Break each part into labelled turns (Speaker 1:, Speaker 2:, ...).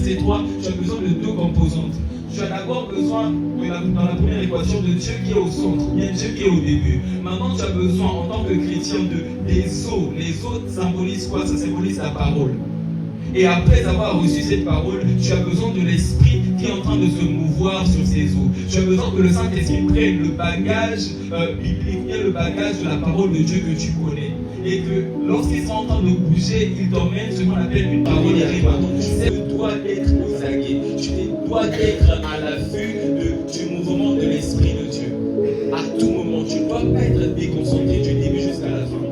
Speaker 1: verset 3, tu as besoin de deux composantes. Tu as d'abord besoin, dans la première équation, de Dieu qui est au centre, bien Dieu qui est au début. Maintenant, tu as besoin, en tant que chrétien, des eaux. Les eaux symbolisent quoi? Ça symbolise la parole. Et après avoir reçu cette parole, tu as besoin de l'Esprit qui est en train de se mouvoir sur ces eaux. Tu as besoin que le Saint-Esprit prenne le bagage biblique et le bagage de la parole de Dieu que tu connais. Et que lorsqu'il sera en train de bouger, il t'emmène ce qu'on appelle une parole rhéma. Tu dois être aux aguets. Tu dois être à l'affût du mouvement de l'Esprit de Dieu. À tout moment, tu ne dois pas être déconcentré du début jusqu'à la fin.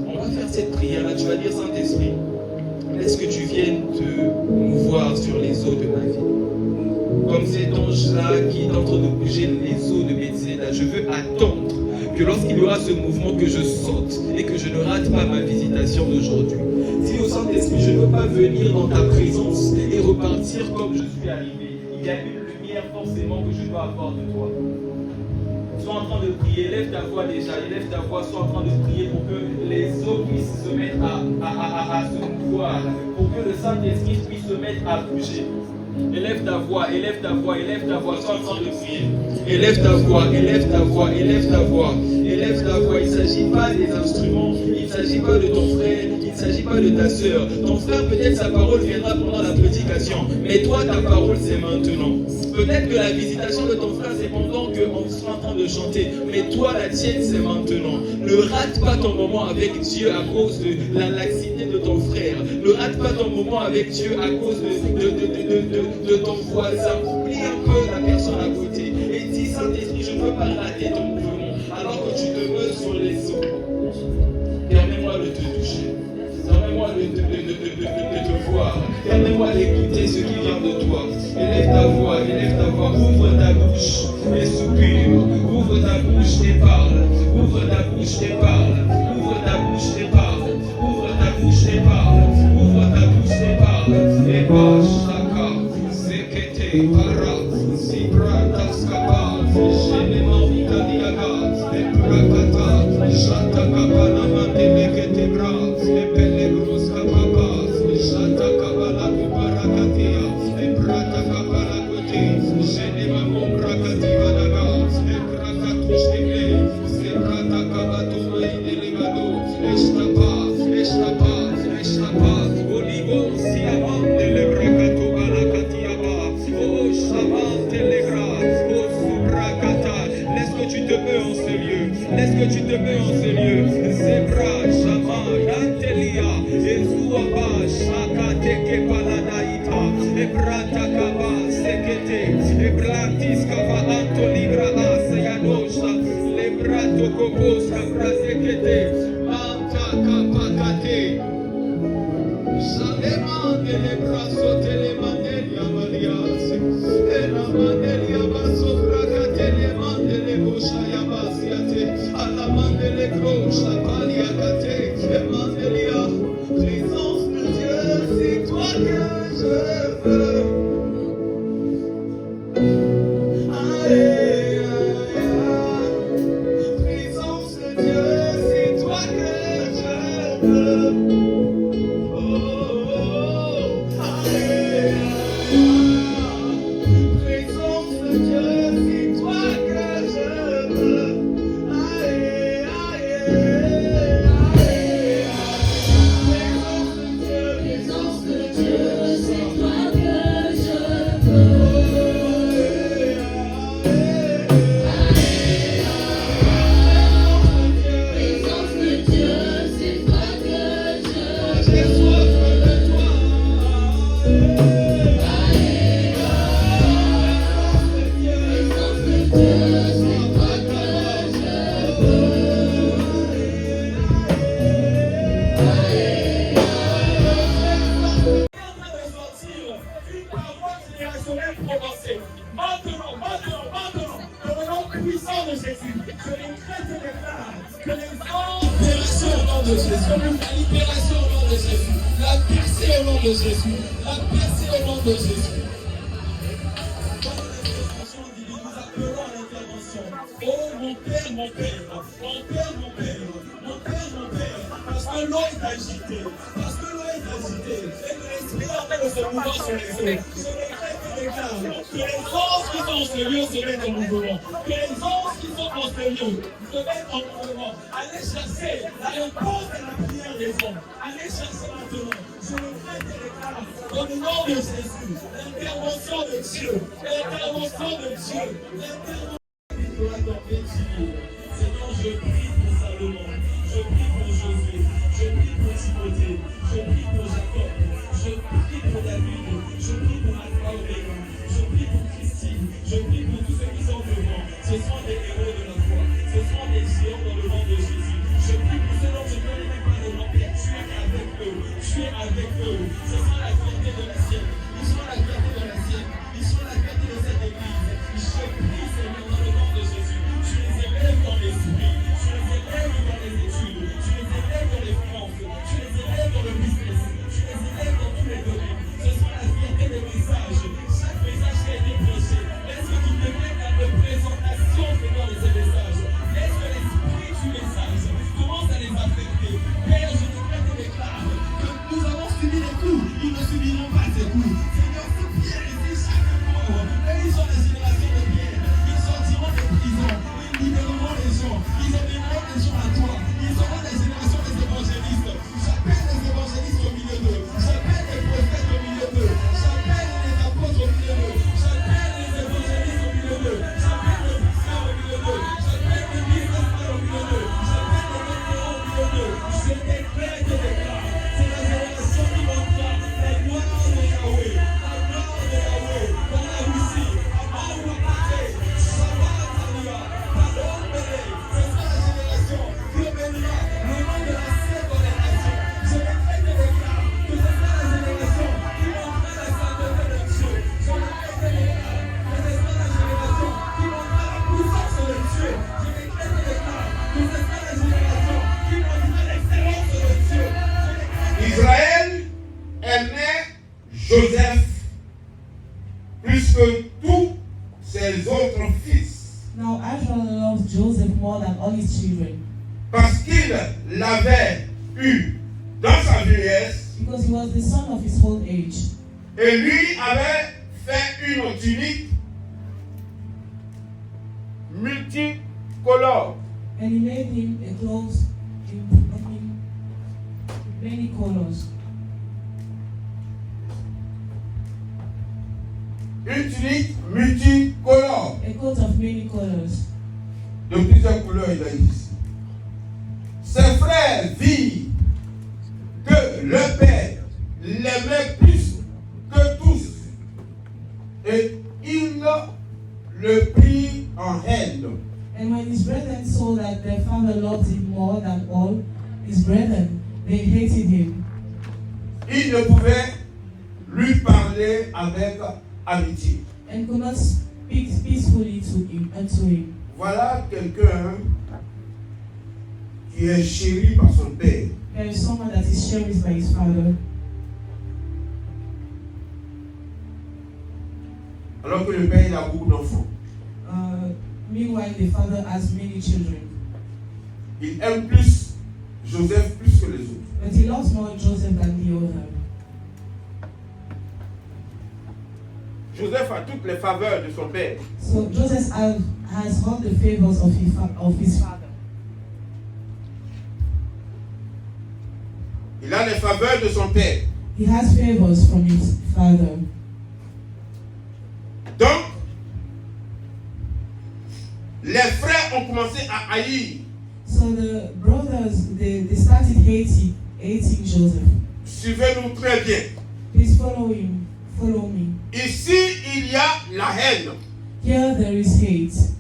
Speaker 1: On va faire cette prière-là. Tu vas dire, Saint-Esprit, est-ce que tu viennes te mouvoir sur les eaux de ma vie? Comme cet ange-là qui est en train de bouger les eaux de Bethsaida, je veux attendre que lorsqu'il y aura ce mouvement, que je saute et que je ne rate pas ma visitation d'aujourd'hui. Si au Saint-Esprit, je ne veux pas venir dans ta présence et repartir comme je suis arrivé, il y a une lumière forcément que je dois avoir de toi. Sois en train de prier, élève ta voix déjà, élève ta voix, sois en train de prier pour que les eaux puissent se mettre à se mouvoir, pour que le Saint-Esprit puisse se mettre à bouger. Élève ta voix, élève ta voix, élève ta voix, sois en train de prier. Élève ta voix, élève ta voix, élève ta voix, élève ta voix. Il ne s'agit pas des instruments, il ne s'agit pas de ton frère, il ne s'agit pas de ta soeur. Ton frère, peut-être sa parole viendra pendant la prédication, mais toi, ta parole, c'est maintenant. Peut-être que la visitation de ton frère, c'est pendant qu'on soit en train de chanter, mais toi, la tienne, c'est maintenant. Ne rate pas ton moment avec Dieu à cause de la laxité de ton frère. Ne rate pas ton moment avec Dieu à cause de ton voisin. Oublie un peu la personne à côté et dis, Saint-Esprit, je ne peux pas rater ton mouvement alors que tu te mets sur les eaux. Permets-moi de te toucher. Permets-moi de te voir. Permets-moi d'écouter ce qui vient de toi. Élève ta voix, ouvre ta bouche et soupire. Ouvre ta bouche et parle. Ouvre ta bouche et parle. Ouvre ta bouche et parle. Ouvre ta bouche et parle. Ouvre ta bouche et parle. Et pas chaka, sekete, para, sibra, taskaba, génément vitaliaga, et prakata, chata kabana mandelekete bra, et pellegros kababa, chata kabala kubarakatia, et prata kabala kote, génément mon brakativa daga, et prakatush ebe, c'est prata kabato maïdelegado, eshtapa, oligo, siamande le brakato balakatiaba, oh shamante le gras, oh subrakata, laisse que tu te mets en ce lieu, laisse que tu te mets en ce lieu, zebra, shama, yantelia, ezuaba, shakate ke paladaita, ebrata kaba, sekete, ebrantis kava antolibra asayadosha, lebrato kobos kabra sekete, manta kapakate. Salemande le brazo telemandelia Marias, e la mandelia basso fracate le mande le gosha yabasiate, alla mande le grosha paliacate, e mandelia, présence de Dieu, c'est toi que je veux. Allez, présence de Dieu, c'est toi que je veux. Parce que l'eau est agitée, et que l'esprit est en train
Speaker 2: de se mouvement sur les eaux. Je déclare que les anges qui sont en ce lieu se mettent en mouvement. Que les anges qui sont en ce lieu se mettent en mouvement. Allez chercher la réponse à la prière des hommes. Allez chercher maintenant. Je le fais et déclare au nom de Jésus. L'intervention de Dieu. L'intervention de Dieu. L'intervention de Dieu. Seigneur, je prie pour Salomon. Je prie pour Josué. Je prie pour Timothée. Je prie pour Jacob. Je prie pour David. Je prie pour Alpha Omega. Je prie pour Christine. Je prie pour tous ceux qui sont devant. Ce sont des héros de la foi. Ce sont des géants dans le nom de Jésus. Je prie pour ceux dont je ne connais même pas le nom. Tu es avec eux. Tu es avec eux. Ce sera la fierté de la sienne. Ils sont la fierté de la sienne. Ils sont la fierté de cette église. Je prie, Seigneur, dans le nom de Jésus. Tu les élèves dans l'esprit. Tu les élèves dans les études. Tu les élèves dans les finances. Tu les élèves dans le business. Tu les élèves dans tous les domaines. Ce sont la fierté des messages. Chaque message qui a été prêché. Laisse que tu deviennes la représentation, Seigneur, de ces messages. Laisse que l'esprit du message commence à les affecter. Père, je te déclare que nous avons subi des coups. Ils ne subiront pas ces coups. Seigneur, si Pierre était chaque mort, ils sont la génération de Pierre. Ils sortiront des prisons. Ils libéreront les gens. Ils amèneront les gens à toi. Ils seront la génération des évangélistes. J'appelle les évangélistes au milieu d'eux. J'appelle les prophètes au milieu d'eux. J'appelle les apôtres au milieu d'eux. J'appelle les évangélistes au milieu d'eux. J'appelle les pasteurs au milieu d'eux. J'appelle les businessmen au milieu d'eux. J'appelle les médecins au milieu d'eux. Je déclare que déclare. C'est la génération qui montrera la gloire de Yahweh. La gloire de Yahweh dans la Russie. Avant ou après. Shabbat Talia. Pardon, Bélé. Ce sera la génération qui obéira le nom de la Sainte dans les nations. Je déclare que déclare que ce sera la génération qui montrera la sainteté de Dieu. Je déclare que déclare que ce sera la génération qui montrera la puissance de Dieu. Je déclare que déclare que ce sera la génération qui montrera l'excellence de Dieu.
Speaker 3: Israël aimait Joseph plus que tous ses autres fils,
Speaker 4: Now Israel loved Joseph more than all his children
Speaker 3: parce qu'il l'avait eu dans sa vieillesse
Speaker 4: because he was the son of his old age.
Speaker 3: et lui avait fait une tunique multicolore.
Speaker 4: And he made him a clothes in many colors.
Speaker 3: Une tunique multicolore.
Speaker 4: A coat of many colors.
Speaker 3: De plusieurs couleurs, il a dit ici. Ses frères virent que le père l'aimait plus que tous. Et ils le prirent en haine.
Speaker 4: And when his brethren saw that their father loved him more than all his brethren, they hated him.
Speaker 3: Ils ne pouvaient lui parler avec amitié.
Speaker 4: And could not speak peacefully to him.
Speaker 3: Voilà quelqu'un qui est chéri par son père.
Speaker 4: There is someone that is cherished by his father.
Speaker 3: Alors que le père il a beaucoup d'enfants.
Speaker 4: Meanwhile, the father has many children.
Speaker 3: Il aime plus Joseph plus que les autres.
Speaker 4: But he loves more Joseph than the other.
Speaker 3: Joseph a toutes les faveurs de son père.
Speaker 4: So Joseph has all the favors of his father.
Speaker 3: Il a les faveurs de son père.
Speaker 4: He has favors from his father.
Speaker 3: Donc, les frères ont commencé à haïr.
Speaker 4: So the brothers, they started hating Joseph.
Speaker 3: Suivez-nous très bien.
Speaker 4: Please follow him. Follow me.
Speaker 3: Ici, il y a la haine.
Speaker 4: Here there is hate.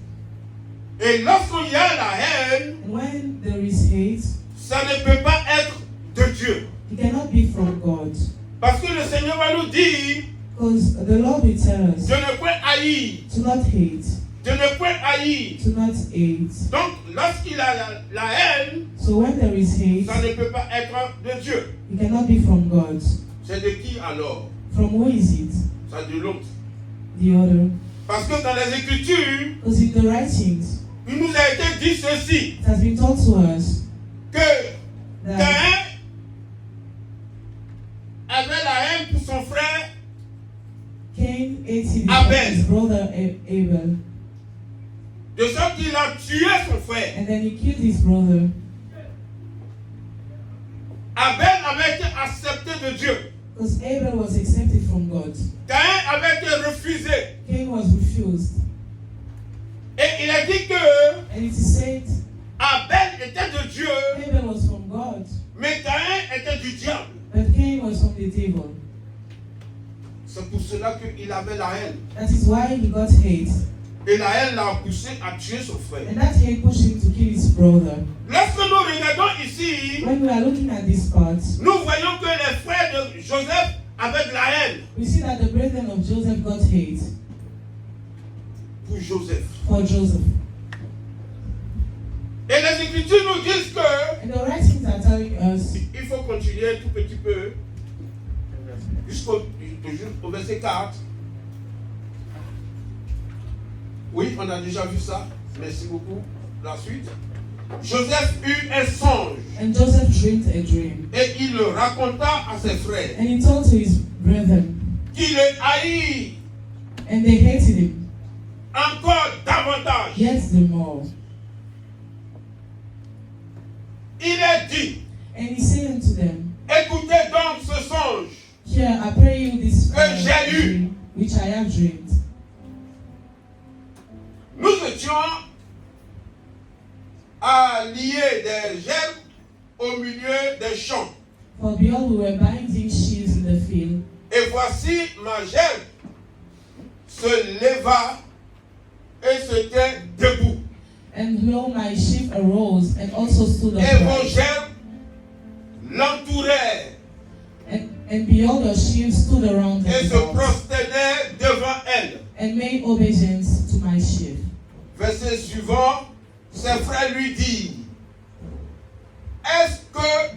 Speaker 3: Et lorsqu'il y a la haine,
Speaker 4: And when there is hate,
Speaker 3: ça ne peut pas être de Dieu.
Speaker 4: it cannot be from God.
Speaker 3: Parce que le Seigneur va nous dire,
Speaker 4: Because the Lord will tell us
Speaker 3: je ne peux haïr.
Speaker 4: to not hate,
Speaker 3: Je ne peux haïr.
Speaker 4: to not hate.
Speaker 3: Donc, lorsqu'il y a la haine,
Speaker 4: So when there is hate,
Speaker 3: ça ne peut pas être de Dieu.
Speaker 4: it cannot be from God.
Speaker 3: C'est de qui alors?
Speaker 4: From who is it?
Speaker 3: C'est de l'autre.
Speaker 4: The other.
Speaker 3: Parce que dans les Écritures,
Speaker 4: Because in the writings,
Speaker 3: il nous a été dit ceci,
Speaker 4: it has been taught to us
Speaker 3: que
Speaker 4: that
Speaker 3: Caïn avait la haine pour son frère Abel.
Speaker 4: his brother Abel.
Speaker 3: De sorte qu'il a tué son frère.
Speaker 4: And then he killed his brother.
Speaker 3: Abel avait été accepté de Dieu.
Speaker 4: Because Abel was accepted from God.
Speaker 3: Caïn avait été refusé.
Speaker 4: Cain was refused.
Speaker 3: Et il a dit que
Speaker 4: And it is said
Speaker 3: Abel était de Dieu,
Speaker 4: Abel was from God,
Speaker 3: mais Caïn était du diable.
Speaker 4: but Cain was from the devil.
Speaker 3: C'est pour cela qu'il avait la haine.
Speaker 4: That is why he got hate.
Speaker 3: Et la haine l'a poussé à tuer son frère.
Speaker 4: And that hate pushed him to kill his brother.
Speaker 3: Lorsque nous regardons ici,
Speaker 4: When we are looking at this part,
Speaker 3: nous voyons que les frères de Joseph avaient de la haine
Speaker 4: we see that the brethren of Joseph got hate
Speaker 3: pour Joseph.
Speaker 4: for Joseph.
Speaker 3: Et les Écritures nous disent que
Speaker 4: And the writings are telling us,
Speaker 3: il faut continuer tout petit peu jusqu'au verset 4. Oui, on a déjà vu ça. Merci beaucoup. La suite. Joseph eut un songe
Speaker 4: and Joseph dreamed a dream.
Speaker 3: et il le raconta à ses frères
Speaker 4: And he told to his brethren,
Speaker 3: qui le haït
Speaker 4: and they hated him
Speaker 3: encore davantage.
Speaker 4: yet the more.
Speaker 3: Il est dit,
Speaker 4: And he said unto them,
Speaker 3: écoutez donc ce songe
Speaker 4: Here, I pray you this
Speaker 3: j'ai eu.
Speaker 4: dream, which I have dreamed.
Speaker 3: Nous étions à lier des gerbes au milieu des champs.
Speaker 4: For behold, we were binding sheaves in the field,
Speaker 3: Et voici ma gerbe se leva et se tint debout.
Speaker 4: and lo, my sheaf arose and also stood
Speaker 3: Et vos
Speaker 4: upright.
Speaker 3: gerbes l'entourèrent
Speaker 4: And behold, your sheaves stood around
Speaker 3: et
Speaker 4: her
Speaker 3: se
Speaker 4: about,
Speaker 3: prosternèrent devant elle.
Speaker 4: and made obeisance to my sheaf.
Speaker 3: Verset suivant, ses frères lui dirent, est-ce que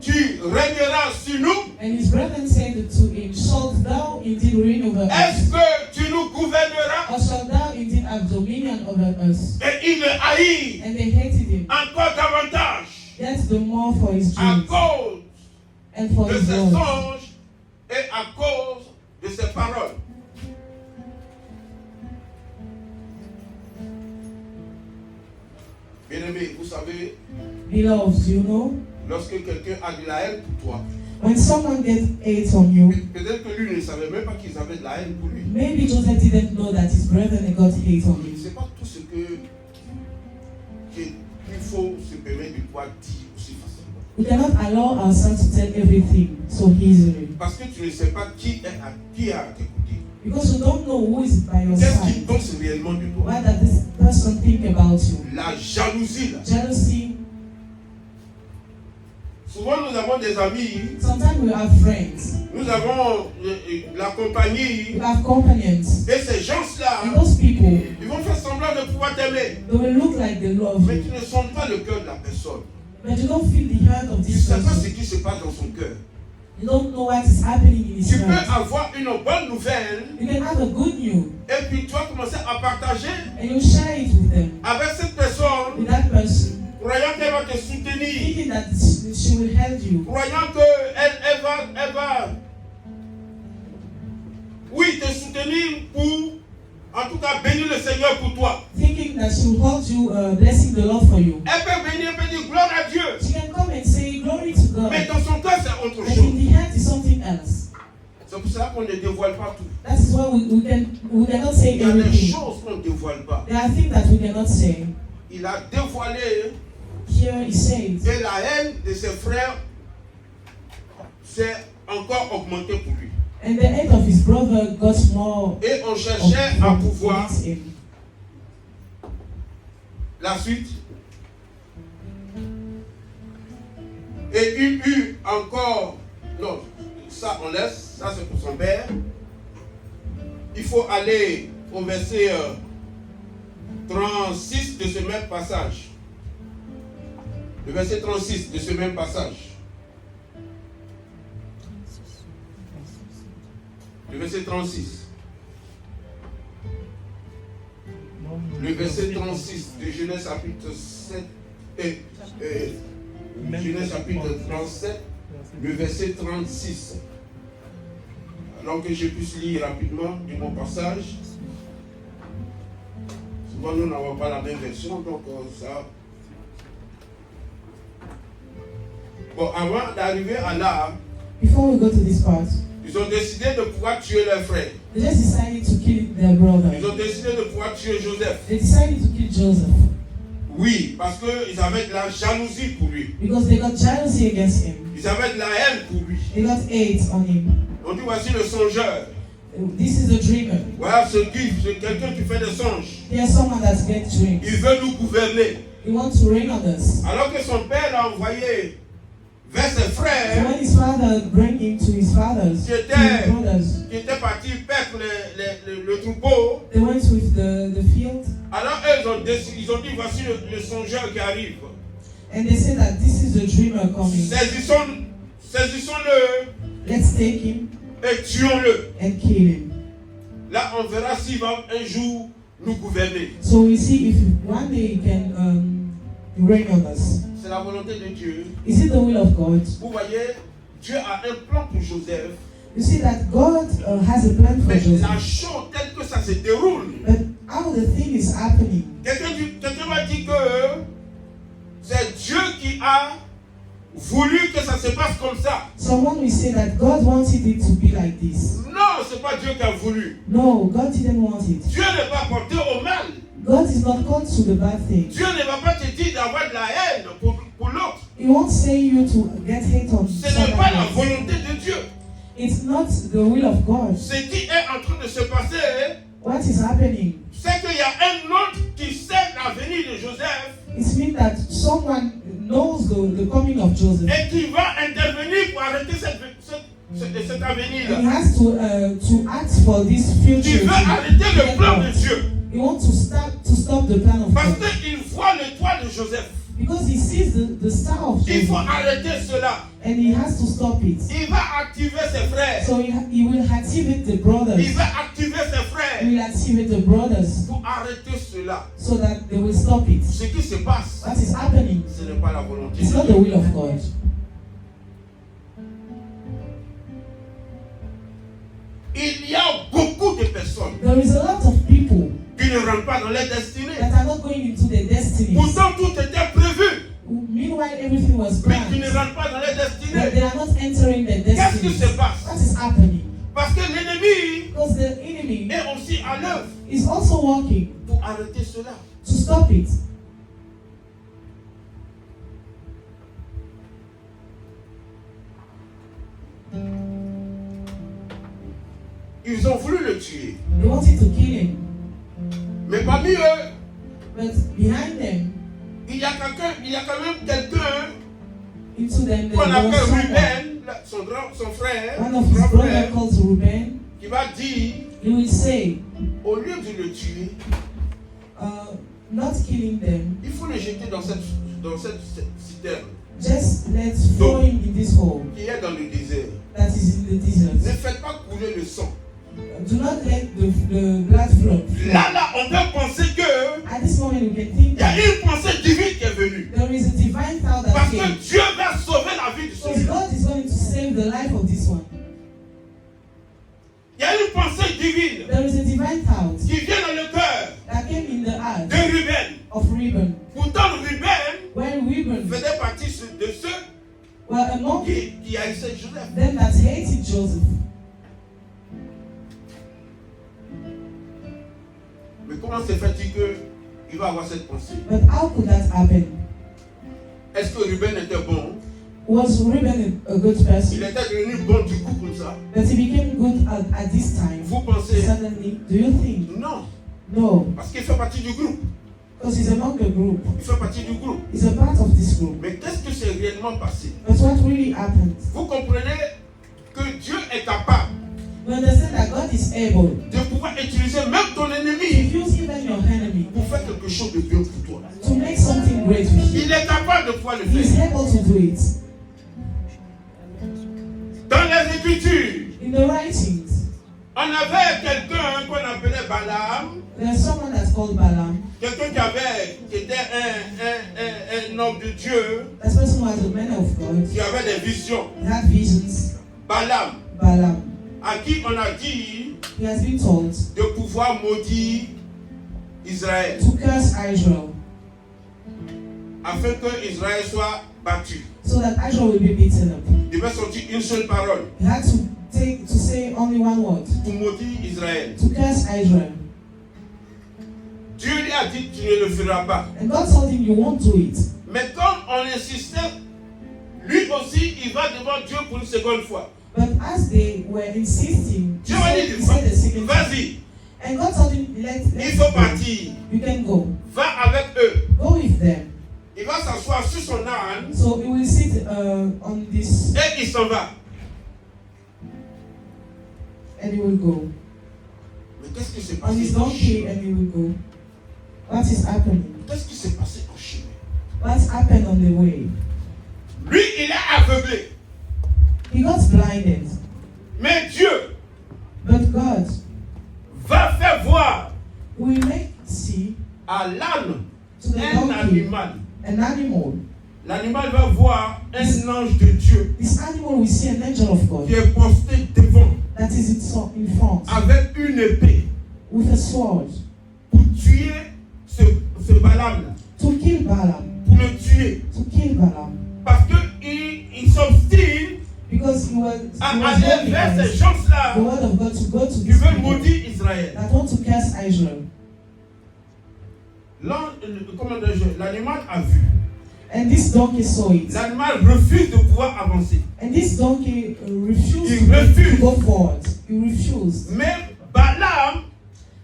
Speaker 3: tu régneras sur nous?
Speaker 4: And his brethren said to him, Shalt thou indeed reign over
Speaker 3: Est-ce
Speaker 4: us?
Speaker 3: que tu nous gouverneras?
Speaker 4: Or shalt thou indeed have dominion over us?
Speaker 3: Et il le haït
Speaker 4: And they hated him,
Speaker 3: encore davantage
Speaker 4: yet the more for his
Speaker 3: à
Speaker 4: dreams
Speaker 3: cause
Speaker 4: and for
Speaker 3: de
Speaker 4: his
Speaker 3: ses
Speaker 4: words,
Speaker 3: songes et à cause de ses paroles. Bien-aimé, vous savez,
Speaker 4: Beloved, you know,
Speaker 3: lorsque quelqu'un a de la haine pour toi,
Speaker 4: when someone gets hate on you,
Speaker 3: peut-être que lui ne savait même pas qu'ils avaient de la haine pour lui.
Speaker 4: maybe Joseph didn't know that his brethren got hate on
Speaker 3: Il ne
Speaker 4: him.
Speaker 3: sait pas tout ce qu'il faut se permettre de pouvoir dire aussi facilement.
Speaker 4: We cannot allow ourselves to tell everything so easily
Speaker 3: Parce que tu ne sais pas qui est à t'écouter.
Speaker 4: because you don't know who is by your
Speaker 3: Qu'est-ce qu'il
Speaker 4: side.
Speaker 3: pense réellement de toi?
Speaker 4: What does this person think about you?
Speaker 3: La jalousie, là.
Speaker 4: Jealousy.
Speaker 3: Souvent, nous avons des amis,
Speaker 4: Sometimes we have friends,
Speaker 3: nous avons la compagnie,
Speaker 4: we have companions,
Speaker 3: et ces gens-là,
Speaker 4: and those people,
Speaker 3: ils vont faire semblant de pouvoir t'aimer.
Speaker 4: they will look like they love
Speaker 3: Mais
Speaker 4: you,
Speaker 3: tu ne sens pas le cœur de la personne.
Speaker 4: but you don't feel the heart of
Speaker 3: Tu ne
Speaker 4: this
Speaker 3: sais pas ce
Speaker 4: person.
Speaker 3: qui se passe dans son cœur.
Speaker 4: You don't know what is happening in his
Speaker 3: Tu peux
Speaker 4: heart.
Speaker 3: avoir une bonne nouvelle,
Speaker 4: You can have a good news,
Speaker 3: et puis tu vas commencer à partager
Speaker 4: and you share it with them,
Speaker 3: avec cette personne,
Speaker 4: with that person,
Speaker 3: croyant qu'elle va te soutenir,
Speaker 4: thinking that she will help you,
Speaker 3: croyant qu'elle va, oui, te soutenir pour, en tout cas, bénir le Seigneur pour toi.
Speaker 4: thinking that she will hold you, blessing the Lord for you.
Speaker 3: Elle peut bénir, elle peut dire gloire à Dieu.
Speaker 4: She can come and say glory to God,
Speaker 3: Mais dans son cœur, c'est autre
Speaker 4: but in
Speaker 3: chose.
Speaker 4: the heart is something else.
Speaker 3: C'est pour cela qu'on ne dévoile pas tout.
Speaker 4: That is why we cannot say
Speaker 3: Il y a des
Speaker 4: everything.
Speaker 3: choses qu'on ne dévoile pas.
Speaker 4: There are things that we cannot say.
Speaker 3: Il a dévoilé
Speaker 4: Here he says,
Speaker 3: et la haine de ses frères s'est encore augmentée pour lui.
Speaker 4: and the hate of his brother got more
Speaker 3: Et on cherchait à pouvoir.
Speaker 4: of him.
Speaker 3: La suite. Et il eut encore. Non, ça on laisse. Ça c'est pour son père. Il faut aller au verset 36 de ce même passage. Le verset 36 de ce même passage. Le verset 36. Le verset 36 de Genèse chapitre 7. Genèse chapitre 37. Le verset 36. donc que je puisse lire rapidement du bon passage. Souvent nous n'avons pas la même version, donc ça. Bon, avant d'arriver à là,
Speaker 4: Before we go to this part,
Speaker 3: ils ont décidé de pouvoir tuer leur frère.
Speaker 4: they just decided to kill their brother.
Speaker 3: Ils ont décidé de pouvoir tuer Joseph.
Speaker 4: They decided to kill Joseph
Speaker 3: Oui, parce qu'ils avaient de la jalousie pour lui.
Speaker 4: because they got jealousy against him.
Speaker 3: Ils avaient de la haine pour lui.
Speaker 4: They got hate on him.
Speaker 3: On dit voici le songeur.
Speaker 4: This is the dreamer.
Speaker 3: Voilà ce qui, c'est quelqu'un qui fait des songes.
Speaker 4: There's someone that gets dreams.
Speaker 3: Il veut nous gouverner.
Speaker 4: He wants to reign on us.
Speaker 3: Alors que son père l'a envoyé vers ses
Speaker 4: So
Speaker 3: frères
Speaker 4: when his father bring him to his fathers, to his brothers,
Speaker 3: qui étaient partis perdre le troupeau.
Speaker 4: they went with the field
Speaker 3: Alors eux, ils ont dit voici le songeur qui arrive.
Speaker 4: and they said that this is the dreamer coming.
Speaker 3: Saisissons-le
Speaker 4: Let's take him
Speaker 3: et tuons-le.
Speaker 4: and kill him.
Speaker 3: Là, on verra s'il va un jour nous gouverner.
Speaker 4: So we see if one day he can reign on us.
Speaker 3: C'est la volonté de Dieu.
Speaker 4: Is it the will of God?
Speaker 3: Vous voyez, Dieu a un plan pour Joseph.
Speaker 4: You see that God has a plan for
Speaker 3: Mais
Speaker 4: Joseph.
Speaker 3: la chose telle que ça se déroule.
Speaker 4: But how the thing is happening,
Speaker 3: Quelqu'un va dire que c'est Dieu qui a voulu que ça se passe comme ça.
Speaker 4: someone will say that God wanted it to be like this.
Speaker 3: Non, c'est pas Dieu qui a voulu.
Speaker 4: No, God didn't want it.
Speaker 3: Dieu ne va porter au mal.
Speaker 4: God is not called to the bad thing.
Speaker 3: Dieu ne va pas te dire d'avoir de la haine pour l'autre.
Speaker 4: He won't say you to get hate on
Speaker 3: Ce n'est pas la
Speaker 4: someone.
Speaker 3: volonté de Dieu.
Speaker 4: It's not the will of God.
Speaker 3: Ce qui est en train de se passer,
Speaker 4: What is happening?
Speaker 3: c'est qu'il y a un autre qui sait l'avenir de Joseph
Speaker 4: It means that someone knows the coming of Joseph.
Speaker 3: et qui va intervenir pour arrêter cet avenir.
Speaker 4: And he has to act for this
Speaker 3: Qui
Speaker 4: future.
Speaker 3: veut arrêter le plan de Dieu.
Speaker 4: He wants to stop the plan of
Speaker 3: Parce
Speaker 4: God.
Speaker 3: qu'il voit le toit de Joseph.
Speaker 4: Because he sees the star of
Speaker 3: Il faut
Speaker 4: Joseph.
Speaker 3: arrêter cela.
Speaker 4: And he has to stop it.
Speaker 3: Il va activer ses frères.
Speaker 4: So he will activate the brothers.
Speaker 3: Il va activer ses
Speaker 4: He
Speaker 3: frères
Speaker 4: will activate the brothers
Speaker 3: pour arrêter cela.
Speaker 4: so that they will stop it.
Speaker 3: Ce qui se passe,
Speaker 4: What is happening?
Speaker 3: ce n'est pas la volonté
Speaker 4: It's
Speaker 3: de
Speaker 4: not the
Speaker 3: Dieu.
Speaker 4: will of God.
Speaker 3: Il y a beaucoup de personnes
Speaker 4: There is a lot of people
Speaker 3: qui ne rentrent pas dans leur destinée.
Speaker 4: that are not going into their destinies.
Speaker 3: Pourtant, tout était prévu,
Speaker 4: Meanwhile, everything was
Speaker 3: mais qui
Speaker 4: planned.
Speaker 3: ne rentrent pas dans leur
Speaker 4: But
Speaker 3: destinée.
Speaker 4: they are not entering their
Speaker 3: Qu'est-ce qui
Speaker 4: destinies.
Speaker 3: se passe?
Speaker 4: What is happening?
Speaker 3: Parce que l'ennemi
Speaker 4: Because the enemy
Speaker 3: est aussi à l'œuvre
Speaker 4: is also working
Speaker 3: pour arrêter cela.
Speaker 4: to stop it.
Speaker 3: Ils ont voulu le tuer.
Speaker 4: They wanted to kill him.
Speaker 3: Mais parmi eux,
Speaker 4: But behind them,
Speaker 3: il y a quand même quelqu'un
Speaker 4: into them, there
Speaker 3: qu'on
Speaker 4: was
Speaker 3: appelle
Speaker 4: someone.
Speaker 3: Ruben, son frère,
Speaker 4: One of his
Speaker 3: grand
Speaker 4: brothers
Speaker 3: frère,
Speaker 4: called Reuben.
Speaker 3: qui va dire,
Speaker 4: He will say,
Speaker 3: au lieu de le tuer,
Speaker 4: not killing them,
Speaker 3: il faut le jeter dans cette citerne
Speaker 4: just let's throw him in this hole
Speaker 3: qui est dans le désert.
Speaker 4: that is in the
Speaker 3: Ne
Speaker 4: desert.
Speaker 3: faites pas couler le sang.
Speaker 4: Do not let the blood flow.
Speaker 3: Là, on peut penser que
Speaker 4: At this moment, we can think
Speaker 3: il y a
Speaker 4: that
Speaker 3: une pensée divine qui est venue.
Speaker 4: there is a divine thought that
Speaker 3: Parce que
Speaker 4: came.
Speaker 3: Dieu va sauver la vie de
Speaker 4: So
Speaker 3: celui-là.
Speaker 4: God is going to save the life of this one.
Speaker 3: Il y a une pensée divine
Speaker 4: There is a divine thought
Speaker 3: qui vient dans le cœur
Speaker 4: that came in the heart
Speaker 3: de Ruben.
Speaker 4: of Reuben.
Speaker 3: Pourtant, Ruben
Speaker 4: When Reuben
Speaker 3: faisait partie de ceux
Speaker 4: were among
Speaker 3: qui haïssaient Joseph.
Speaker 4: them that hated Joseph.
Speaker 3: Mais comment se fait-il qu'il va avoir cette pensée?
Speaker 4: But how could that happen?
Speaker 3: Est-ce que Ruben était bon?
Speaker 4: Was Reuben a good
Speaker 3: Il
Speaker 4: person?
Speaker 3: était devenu bon du coup comme ça?
Speaker 4: But he became good at this time.
Speaker 3: Vous pensez?
Speaker 4: Suddenly, do you think?
Speaker 3: Non.
Speaker 4: No,
Speaker 3: Parce qu'il fait partie du groupe.
Speaker 4: because he's among the group.
Speaker 3: Il fait partie du groupe.
Speaker 4: He's a part of this group.
Speaker 3: Mais qu'est-ce que c'est réellement passé?
Speaker 4: But what really happened?
Speaker 3: Vous comprenez que Dieu est capable
Speaker 4: We understand that God is able
Speaker 3: de pouvoir utiliser même ton
Speaker 4: to
Speaker 3: ennemi
Speaker 4: use even your enemy
Speaker 3: pour faire quelque chose de bien pour toi.
Speaker 4: to make something great with you.
Speaker 3: Il est capable de pouvoir le
Speaker 4: He is
Speaker 3: faire.
Speaker 4: able to do it.
Speaker 3: Dans les Écritures,
Speaker 4: In the writings,
Speaker 3: on avait quelqu'un qu'on appelait Balaam,
Speaker 4: there's someone that's called Balaam.
Speaker 3: quelqu'un qui était un homme de Dieu,
Speaker 4: That person was a man of God.
Speaker 3: qui avait des visions.
Speaker 4: He had visions.
Speaker 3: Balaam.
Speaker 4: Balaam.
Speaker 3: à qui on a dit
Speaker 4: he has been told
Speaker 3: de pouvoir maudire Israël,
Speaker 4: to curse Israel
Speaker 3: afin que Israël soit battu.
Speaker 4: so that Israel will be beaten up.
Speaker 3: Il devait sortir une seule parole
Speaker 4: He had to say only one word
Speaker 3: pour maudire Israël.
Speaker 4: to curse Israel.
Speaker 3: Dieu lui a dit, tu ne le feras pas.
Speaker 4: And God told him, you won't do it.
Speaker 3: Mais comme on insistait, lui aussi, il va devant Dieu pour une seconde fois.
Speaker 4: But as they were insisting,
Speaker 3: Dieu m'a dit,
Speaker 4: he said the second time.
Speaker 3: vas-y,
Speaker 4: And God told him,
Speaker 3: il
Speaker 4: let's
Speaker 3: faut
Speaker 4: go.
Speaker 3: partir.
Speaker 4: You can go.
Speaker 3: Va avec eux.
Speaker 4: Go with them.
Speaker 3: Il va s'asseoir sur son âne
Speaker 4: So he will sit on this
Speaker 3: et il s'en va.
Speaker 4: and he will go.
Speaker 3: Mais qu'est-ce qui s'est
Speaker 4: On
Speaker 3: passé
Speaker 4: his
Speaker 3: en
Speaker 4: donkey
Speaker 3: chemin?
Speaker 4: and he will go. What is happening?
Speaker 3: Qu'est-ce qui s'est passé en chemin?
Speaker 4: What happened on the way?
Speaker 3: Lui, il est aveuglé.
Speaker 4: He got blinded.
Speaker 3: Mais Dieu
Speaker 4: But God
Speaker 3: va faire voir
Speaker 4: will make see
Speaker 3: à l'âne
Speaker 4: to the
Speaker 3: un
Speaker 4: donkey
Speaker 3: animal.
Speaker 4: an animal.
Speaker 3: L'animal va voir un ange de Dieu
Speaker 4: This animal will see an angel of God
Speaker 3: qui est posté devant
Speaker 4: that is in front
Speaker 3: avec une épée
Speaker 4: with a sword
Speaker 3: pour tuer ce Balaam-là.
Speaker 4: to kill Balaam.
Speaker 3: Pour le tuer.
Speaker 4: To kill Balaam.
Speaker 3: Parce qu'il s'obstine
Speaker 4: Because he was
Speaker 3: à
Speaker 4: going
Speaker 3: aller vers ces
Speaker 4: against
Speaker 3: gens-là
Speaker 4: the word of God to go to
Speaker 3: qui
Speaker 4: these
Speaker 3: veulent
Speaker 4: people
Speaker 3: maudire Israël.
Speaker 4: that want to curse Israel.
Speaker 3: L'animal a vu.
Speaker 4: And this donkey saw it.
Speaker 3: L'animal refuse de pouvoir avancer.
Speaker 4: And this donkey refused
Speaker 3: Il refuse.
Speaker 4: to go forward. He refused.
Speaker 3: Mais Balaam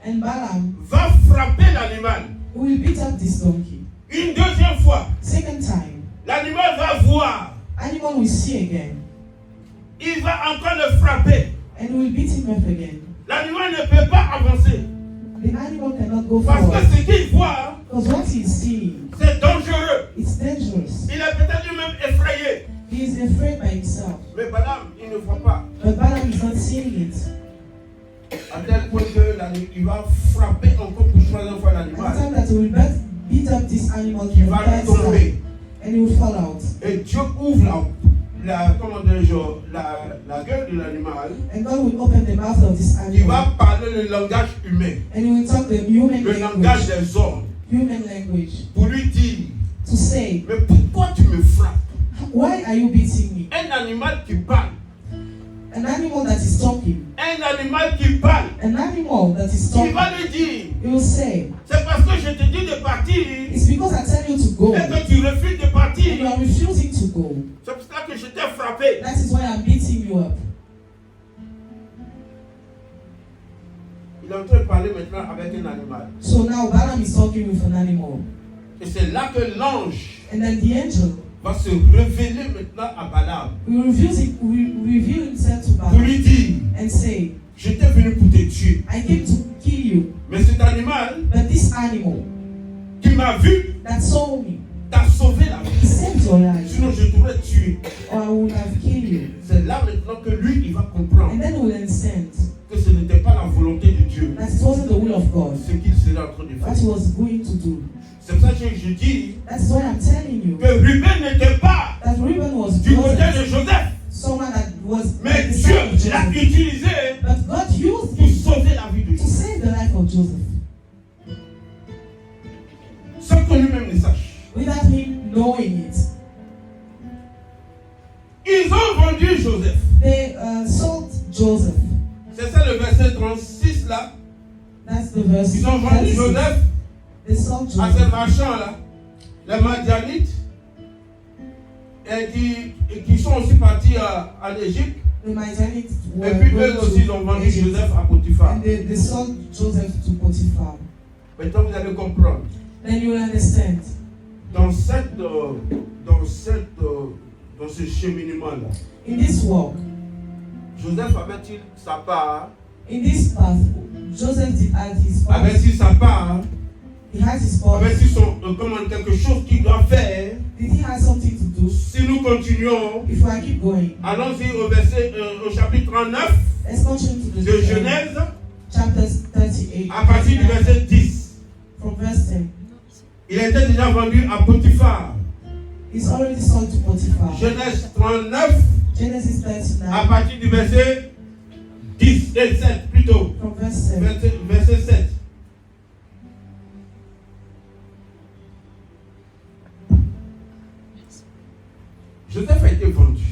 Speaker 4: And Balaam
Speaker 3: va frapper l'animal.
Speaker 4: will beat up this donkey.
Speaker 3: Une deuxième fois,
Speaker 4: Second time,
Speaker 3: l'animal va voir.
Speaker 4: animal will see again.
Speaker 3: Il va encore le frapper.
Speaker 4: And will beat him up again.
Speaker 3: L'animal ne peut pas avancer.
Speaker 4: The animal cannot go
Speaker 3: Parce
Speaker 4: forward.
Speaker 3: que ce qu'il voit,
Speaker 4: Because what he's seeing,
Speaker 3: c'est dangereux.
Speaker 4: it's dangerous.
Speaker 3: Il est peut-être lui-même effrayé.
Speaker 4: He is afraid by himself.
Speaker 3: Mais Balaam, il ne voit pas.
Speaker 4: But Balaam is not seeing it.
Speaker 3: À tel point qu'il va frapper encore pour troisième fois
Speaker 4: At the
Speaker 3: l'animal.
Speaker 4: time that he will beat up this animal
Speaker 3: Il
Speaker 4: for
Speaker 3: va
Speaker 4: the
Speaker 3: lui
Speaker 4: third
Speaker 3: tomber.
Speaker 4: time, and he will fall out.
Speaker 3: Et Dieu ouvre la gueule de l'animal.
Speaker 4: And God will open the mouth of this
Speaker 3: Il
Speaker 4: animal.
Speaker 3: va parler le langage humain.
Speaker 4: And he will talk the human
Speaker 3: Le langage
Speaker 4: language.
Speaker 3: des hommes.
Speaker 4: Human language.
Speaker 3: Pour lui dire,
Speaker 4: To say,
Speaker 3: mais pourquoi tu me frappes?
Speaker 4: why are you beating me?
Speaker 3: Un animal qui parle.
Speaker 4: An animal that is talking.
Speaker 3: Un animal qui parle.
Speaker 4: An animal that is
Speaker 3: Il
Speaker 4: talking.
Speaker 3: va lui dire,
Speaker 4: He will say,
Speaker 3: c'est parce que je te dis de partir
Speaker 4: it's because I tell you to go.
Speaker 3: et que tu refuses de
Speaker 4: And you
Speaker 3: partir.
Speaker 4: are refusing to go.
Speaker 3: C'est pour ça que je t'ai frappé.
Speaker 4: That is why I'm beating you up.
Speaker 3: Il est en train de parler maintenant avec un animal.
Speaker 4: So now Balaam is talking with an animal.
Speaker 3: Et c'est là que l'ange
Speaker 4: And then the angel
Speaker 3: va se révéler maintenant à Balaam
Speaker 4: will reveal himself to
Speaker 3: pour
Speaker 4: Balaam
Speaker 3: lui dire,
Speaker 4: and say,
Speaker 3: j'étais venu pour te tuer.
Speaker 4: I came to kill you.
Speaker 3: Mais cet animal
Speaker 4: But this animal
Speaker 3: qui m'a vu
Speaker 4: that saw me,
Speaker 3: t'a sauvé la
Speaker 4: he
Speaker 3: vie.
Speaker 4: saved your life.
Speaker 3: Sinon je t'aurais tué.
Speaker 4: Or I would have killed you.
Speaker 3: C'est là maintenant que lui, il va comprendre
Speaker 4: And then he will understand
Speaker 3: que ce n'était pas la volonté de Dieu.
Speaker 4: that it wasn't the will of God.
Speaker 3: Ce qu'il serait en train de
Speaker 4: What
Speaker 3: faire.
Speaker 4: he was going to do.
Speaker 3: C'est pour ça que je dis
Speaker 4: That's why I'm telling you
Speaker 3: que Ruben n'était pas
Speaker 4: that Reuben was
Speaker 3: du côté de
Speaker 4: Joseph,
Speaker 3: Joseph.
Speaker 4: someone that was
Speaker 3: Mais
Speaker 4: the
Speaker 3: Dieu
Speaker 4: son of
Speaker 3: l'a
Speaker 4: Joseph.
Speaker 3: utilisé
Speaker 4: But God used
Speaker 3: pour
Speaker 4: him
Speaker 3: sauver la vie de
Speaker 4: to
Speaker 3: Joseph.
Speaker 4: save the life of Joseph
Speaker 3: Sans que lui-même ne sache.
Speaker 4: without him knowing it.
Speaker 3: Ils ont vendu Joseph.
Speaker 4: They sold Joseph.
Speaker 3: C'est ça le verset 36 là.
Speaker 4: That's the verse.
Speaker 3: Ils ont vendu
Speaker 4: 36.
Speaker 3: Joseph
Speaker 4: They sold
Speaker 3: à ces
Speaker 4: Joseph.
Speaker 3: marchands là, les Madianites, et qui sont aussi partis en Égypte.
Speaker 4: The Midianites were
Speaker 3: Et puis eux
Speaker 4: going
Speaker 3: aussi, ils ont
Speaker 4: to
Speaker 3: vendu
Speaker 4: Egypt.
Speaker 3: Joseph à Potiphar.
Speaker 4: And they sold Joseph to Potiphar.
Speaker 3: Maintenant, vous allez comprendre.
Speaker 4: Then you will understand.
Speaker 3: Dans ce cheminement-là,
Speaker 4: In this walk,
Speaker 3: Joseph avait-il sa part,
Speaker 4: in this path, Joseph did add his part.
Speaker 3: avait-il sa part,
Speaker 4: He has his part.
Speaker 3: avait-il quelque chose qu'il doit faire.
Speaker 4: Did he have something to do?
Speaker 3: Si nous continuons,
Speaker 4: If I keep going,
Speaker 3: allons-y au chapitre 39
Speaker 4: let's continue to the
Speaker 3: de Genèse,
Speaker 4: chapter 38.
Speaker 3: à partir du verset 10.
Speaker 4: From verse 10.
Speaker 3: Il était déjà vendu à Potiphar.
Speaker 4: It's already sold to Potiphar.
Speaker 3: Genèse 39,
Speaker 4: Genesis
Speaker 3: à
Speaker 4: 39.
Speaker 3: partir du verset 10 et 7 plutôt.
Speaker 4: from verse 7.
Speaker 3: Verset 7. Joseph a été vendu.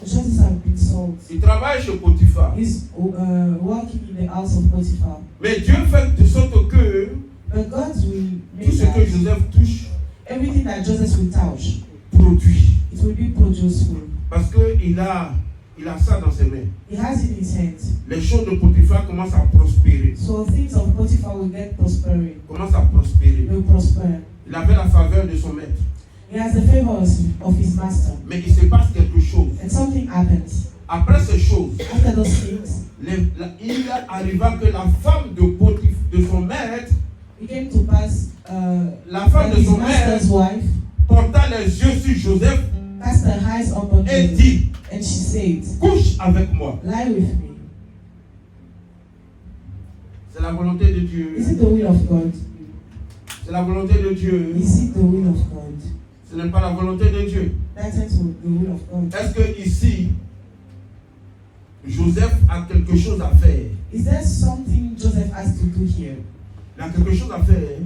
Speaker 4: Joseph had been sold.
Speaker 3: Il travaille chez Potiphar.
Speaker 4: He's working in the house of Potiphar.
Speaker 3: Mais Dieu fait de sorte que
Speaker 4: But God will
Speaker 3: tout
Speaker 4: make
Speaker 3: ce que
Speaker 4: that
Speaker 3: Joseph touche
Speaker 4: everything that Joseph will touch,
Speaker 3: produit.
Speaker 4: it will be produceful.
Speaker 3: Parce qu'il a ça dans ses mains.
Speaker 4: He has it in his hands.
Speaker 3: Les choses de Potiphar commencent à prospérer.
Speaker 4: So things of Potiphar will get prospering.
Speaker 3: Commencent à prospérer.
Speaker 4: Will prosper.
Speaker 3: Il avait la faveur de son maître.
Speaker 4: He has the favor of his master.
Speaker 3: Mais il se passe quelque chose.
Speaker 4: And something happens.
Speaker 3: Après ces choses,
Speaker 4: After those things,
Speaker 3: il arriva que la femme de son maître,
Speaker 4: it came to pass
Speaker 3: la femme
Speaker 4: that
Speaker 3: de
Speaker 4: his
Speaker 3: son maître
Speaker 4: master's wife
Speaker 3: porta les yeux sur Joseph
Speaker 4: cast her eyes upon
Speaker 3: et
Speaker 4: Joseph,
Speaker 3: dit,
Speaker 4: and she said,
Speaker 3: couche avec moi.
Speaker 4: lie with me.
Speaker 3: C'est la volonté de Dieu.
Speaker 4: Is it the will of God?
Speaker 3: C'est la volonté de Dieu.
Speaker 4: Is it the will of God?
Speaker 3: Ce n'est pas la volonté de Dieu.
Speaker 4: That's the will of God.
Speaker 3: Est-ce que ici, Joseph a quelque chose à faire?
Speaker 4: Is there something Joseph has to do here?
Speaker 3: Il a quelque chose à faire.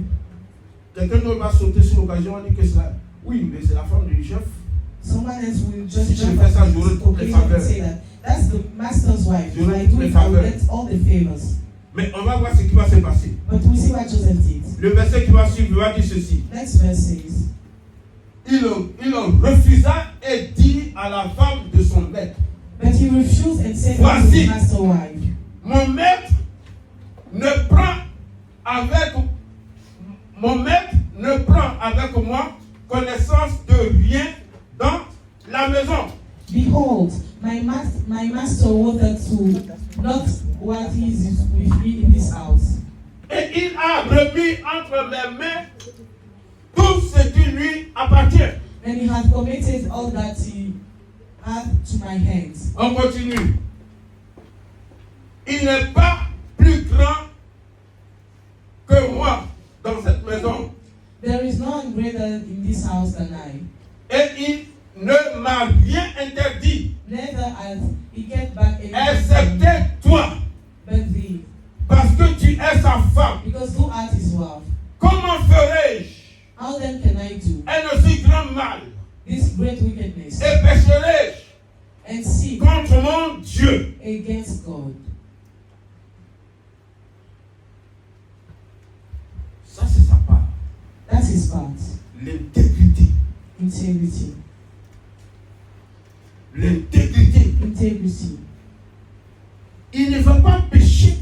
Speaker 3: Quelqu'un d'autre va sauter sur l'occasion et dire que c'est la... Oui, mais c'est la femme du chef.
Speaker 4: Someone else will just
Speaker 3: Si je
Speaker 4: jump
Speaker 3: fais ça,
Speaker 4: on
Speaker 3: j'aurai
Speaker 4: this
Speaker 3: toutes les
Speaker 4: occasion and
Speaker 3: faveurs.
Speaker 4: say that that's the master's wife. If
Speaker 3: J'aurai
Speaker 4: I
Speaker 3: toutes
Speaker 4: do
Speaker 3: les
Speaker 4: it, I will
Speaker 3: faveurs.
Speaker 4: get all the favors.
Speaker 3: Mais on va voir ce qui va se passer.
Speaker 4: But we see what Joseph did.
Speaker 3: Le verset qui va suivre va dire ceci.
Speaker 4: Next verse says,
Speaker 3: Il refusa et dit à la femme de son maître,
Speaker 4: but he refused and said to
Speaker 3: Voici.
Speaker 4: his master wife,
Speaker 3: mon maître ne prend avec moi connaissance de rien dans la maison.
Speaker 4: behold, my master wanted to not what is with me in this house.
Speaker 3: Et il a remis entre mes mains tout ce qui lui appartient.
Speaker 4: And he had committed all that he had to my hands.
Speaker 3: On continue. Il n'est pas plus grand que moi dans cette maison.
Speaker 4: There is none greater in this house than I.
Speaker 3: Et il ne m'a rien interdit,
Speaker 4: Neither has he get back anything,
Speaker 3: excepté toi,
Speaker 4: but thee,
Speaker 3: parce que tu es sa femme.
Speaker 4: because thou art his wife.
Speaker 3: Comment ferai-je
Speaker 4: How then can I do
Speaker 3: un aussi grand mal
Speaker 4: this great wickedness
Speaker 3: et pécherai-je
Speaker 4: and sin
Speaker 3: contre mon Dieu?
Speaker 4: against God?
Speaker 3: Ça, c'est sa part.
Speaker 4: That's his part.
Speaker 3: L'intégrité.
Speaker 4: Integrity.
Speaker 3: L'intégrité.
Speaker 4: Integrity.
Speaker 3: Il ne va pas pécher.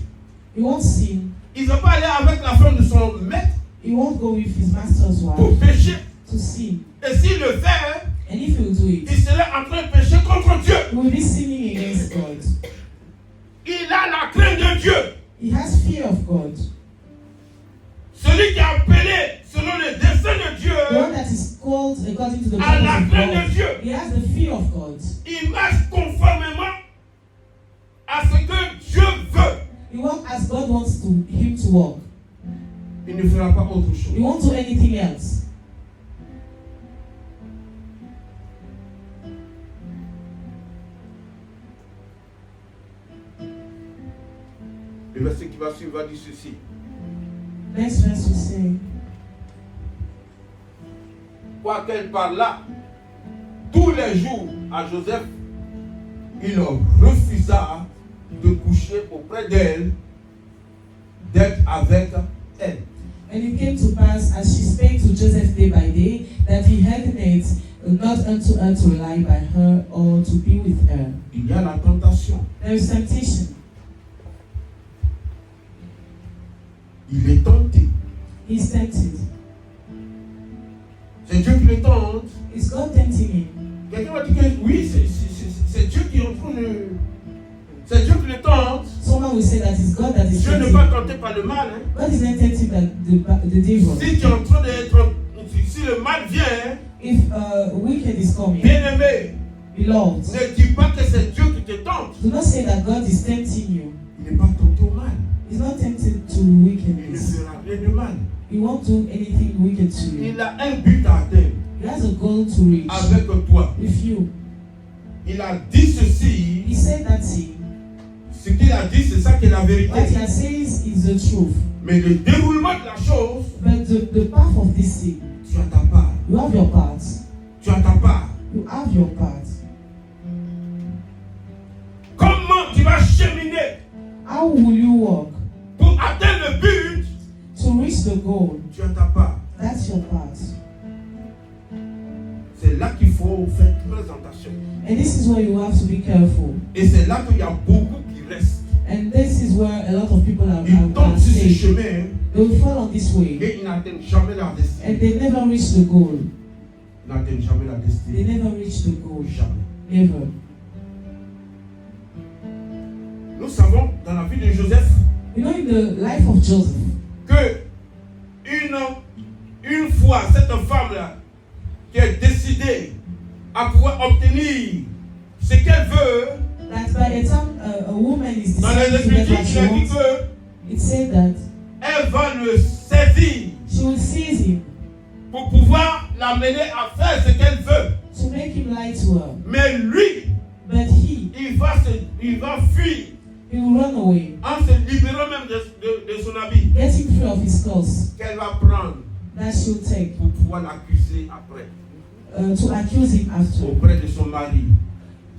Speaker 4: He won't sin.
Speaker 3: Il ne va pas aller avec la femme de son maître
Speaker 4: He won't go with his master's
Speaker 3: pour
Speaker 4: wife
Speaker 3: pécher.
Speaker 4: to sin.
Speaker 3: Et s'il le fait,
Speaker 4: And if he'll do it,
Speaker 3: il serait en train de pécher contre Dieu.
Speaker 4: he will be sinning against God.
Speaker 3: Il a la crainte de Dieu.
Speaker 4: He has fear of God.
Speaker 3: Celui qui est appelé selon le dessein de Dieu,
Speaker 4: The one that is called according to the
Speaker 3: à la
Speaker 4: purpose of
Speaker 3: crainte de
Speaker 4: God.
Speaker 3: Dieu,
Speaker 4: He has the fear of God.
Speaker 3: il marche conformément à ce que Dieu veut.
Speaker 4: He walks as God wants him to walk.
Speaker 3: Il ne fera pas autre
Speaker 4: He
Speaker 3: chose.
Speaker 4: won't do anything else.
Speaker 3: Le verset qui va suivre va dire ceci.
Speaker 4: Next verse will say,
Speaker 3: Quoiqu'elle parla tous les jours à Joseph, il refusa de coucher auprès d'elle, d'être avec elle.
Speaker 4: and it came to pass, as she spake to Joseph day by day, that he hearkened not unto her to lie by her or to be with her.
Speaker 3: Il y a la tentation.
Speaker 4: There is temptation.
Speaker 3: Il est tenté.
Speaker 4: He's tempted.
Speaker 3: C'est Dieu qui le tente.
Speaker 4: Is God tempting him?
Speaker 3: Quelqu'un va dire que oui, c'est Dieu qui est en train de... C'est Dieu qui le tente.
Speaker 4: Someone will say that it's God that is
Speaker 3: Dieu n'est
Speaker 4: tempting.
Speaker 3: pas tenté par le mal. Hein.
Speaker 4: God is not tempting the devil.
Speaker 3: Si tu es en train d'être... Si le mal vient,
Speaker 4: If wicked is coming,
Speaker 3: bien-aimé,
Speaker 4: beloved,
Speaker 3: ne dis pas que c'est Dieu qui te tente.
Speaker 4: do not say that God is tempting you.
Speaker 3: Il n'est pas tenté au mal.
Speaker 4: He's not tempted to
Speaker 3: Il ne
Speaker 4: wickedness.
Speaker 3: fera rien de mal.
Speaker 4: He won't do anything wicked to you.
Speaker 3: Il a un but à atteindre
Speaker 4: He has a goal to reach
Speaker 3: avec toi.
Speaker 4: with you.
Speaker 3: Il a dit ceci,
Speaker 4: He said that thing
Speaker 3: Ce qu'il a dit, c'est ça qui est la vérité.
Speaker 4: What he says is the truth.
Speaker 3: Mais le déroulement de la chose,
Speaker 4: But the path of this thing,
Speaker 3: tu as ta part.
Speaker 4: you have your part.
Speaker 3: Tu as ta part.
Speaker 4: You have your part.
Speaker 3: Comment tu vas cheminer
Speaker 4: How will you walk
Speaker 3: pour atteindre le but?
Speaker 4: to reach the goal?
Speaker 3: Tu as ta part.
Speaker 4: That's your part.
Speaker 3: C'est là qu'il faut faire présentation.
Speaker 4: And this is where you have to be careful.
Speaker 3: Et c'est là qu'il y a beaucoup qui restent.
Speaker 4: And this is where a lot of people are
Speaker 3: Ils tombent sur ce
Speaker 4: staying.
Speaker 3: chemin
Speaker 4: They will fall on this way
Speaker 3: et ils n'atteignent jamais leur destinée.
Speaker 4: and they never reach the goal.
Speaker 3: Ils n'atteignent jamais leur
Speaker 4: They
Speaker 3: destinée.
Speaker 4: never reach the goal.
Speaker 3: Jamais.
Speaker 4: Never.
Speaker 3: Nous savons dans la vie de Joseph
Speaker 4: You know, in the life of Joseph,
Speaker 3: que une fois cette femme-là qui est décidée à pouvoir obtenir ce qu'elle veut,
Speaker 4: that by the time a woman is
Speaker 3: dans les
Speaker 4: deciding to get
Speaker 3: Écritures,
Speaker 4: what
Speaker 3: il
Speaker 4: she
Speaker 3: a dit
Speaker 4: wants,
Speaker 3: que
Speaker 4: it said that
Speaker 3: elle va le saisir
Speaker 4: she will seize him
Speaker 3: pour pouvoir l'amener à faire ce qu'elle veut.
Speaker 4: to make him lie to her.
Speaker 3: Mais lui,
Speaker 4: But he
Speaker 3: il va fuir
Speaker 4: will run away,
Speaker 3: en se libérant même de son habit
Speaker 4: getting free of his clothes
Speaker 3: qu'elle va prendre
Speaker 4: that she'll take
Speaker 3: pour pouvoir l'accuser après
Speaker 4: to accuse him after
Speaker 3: auprès de son mari.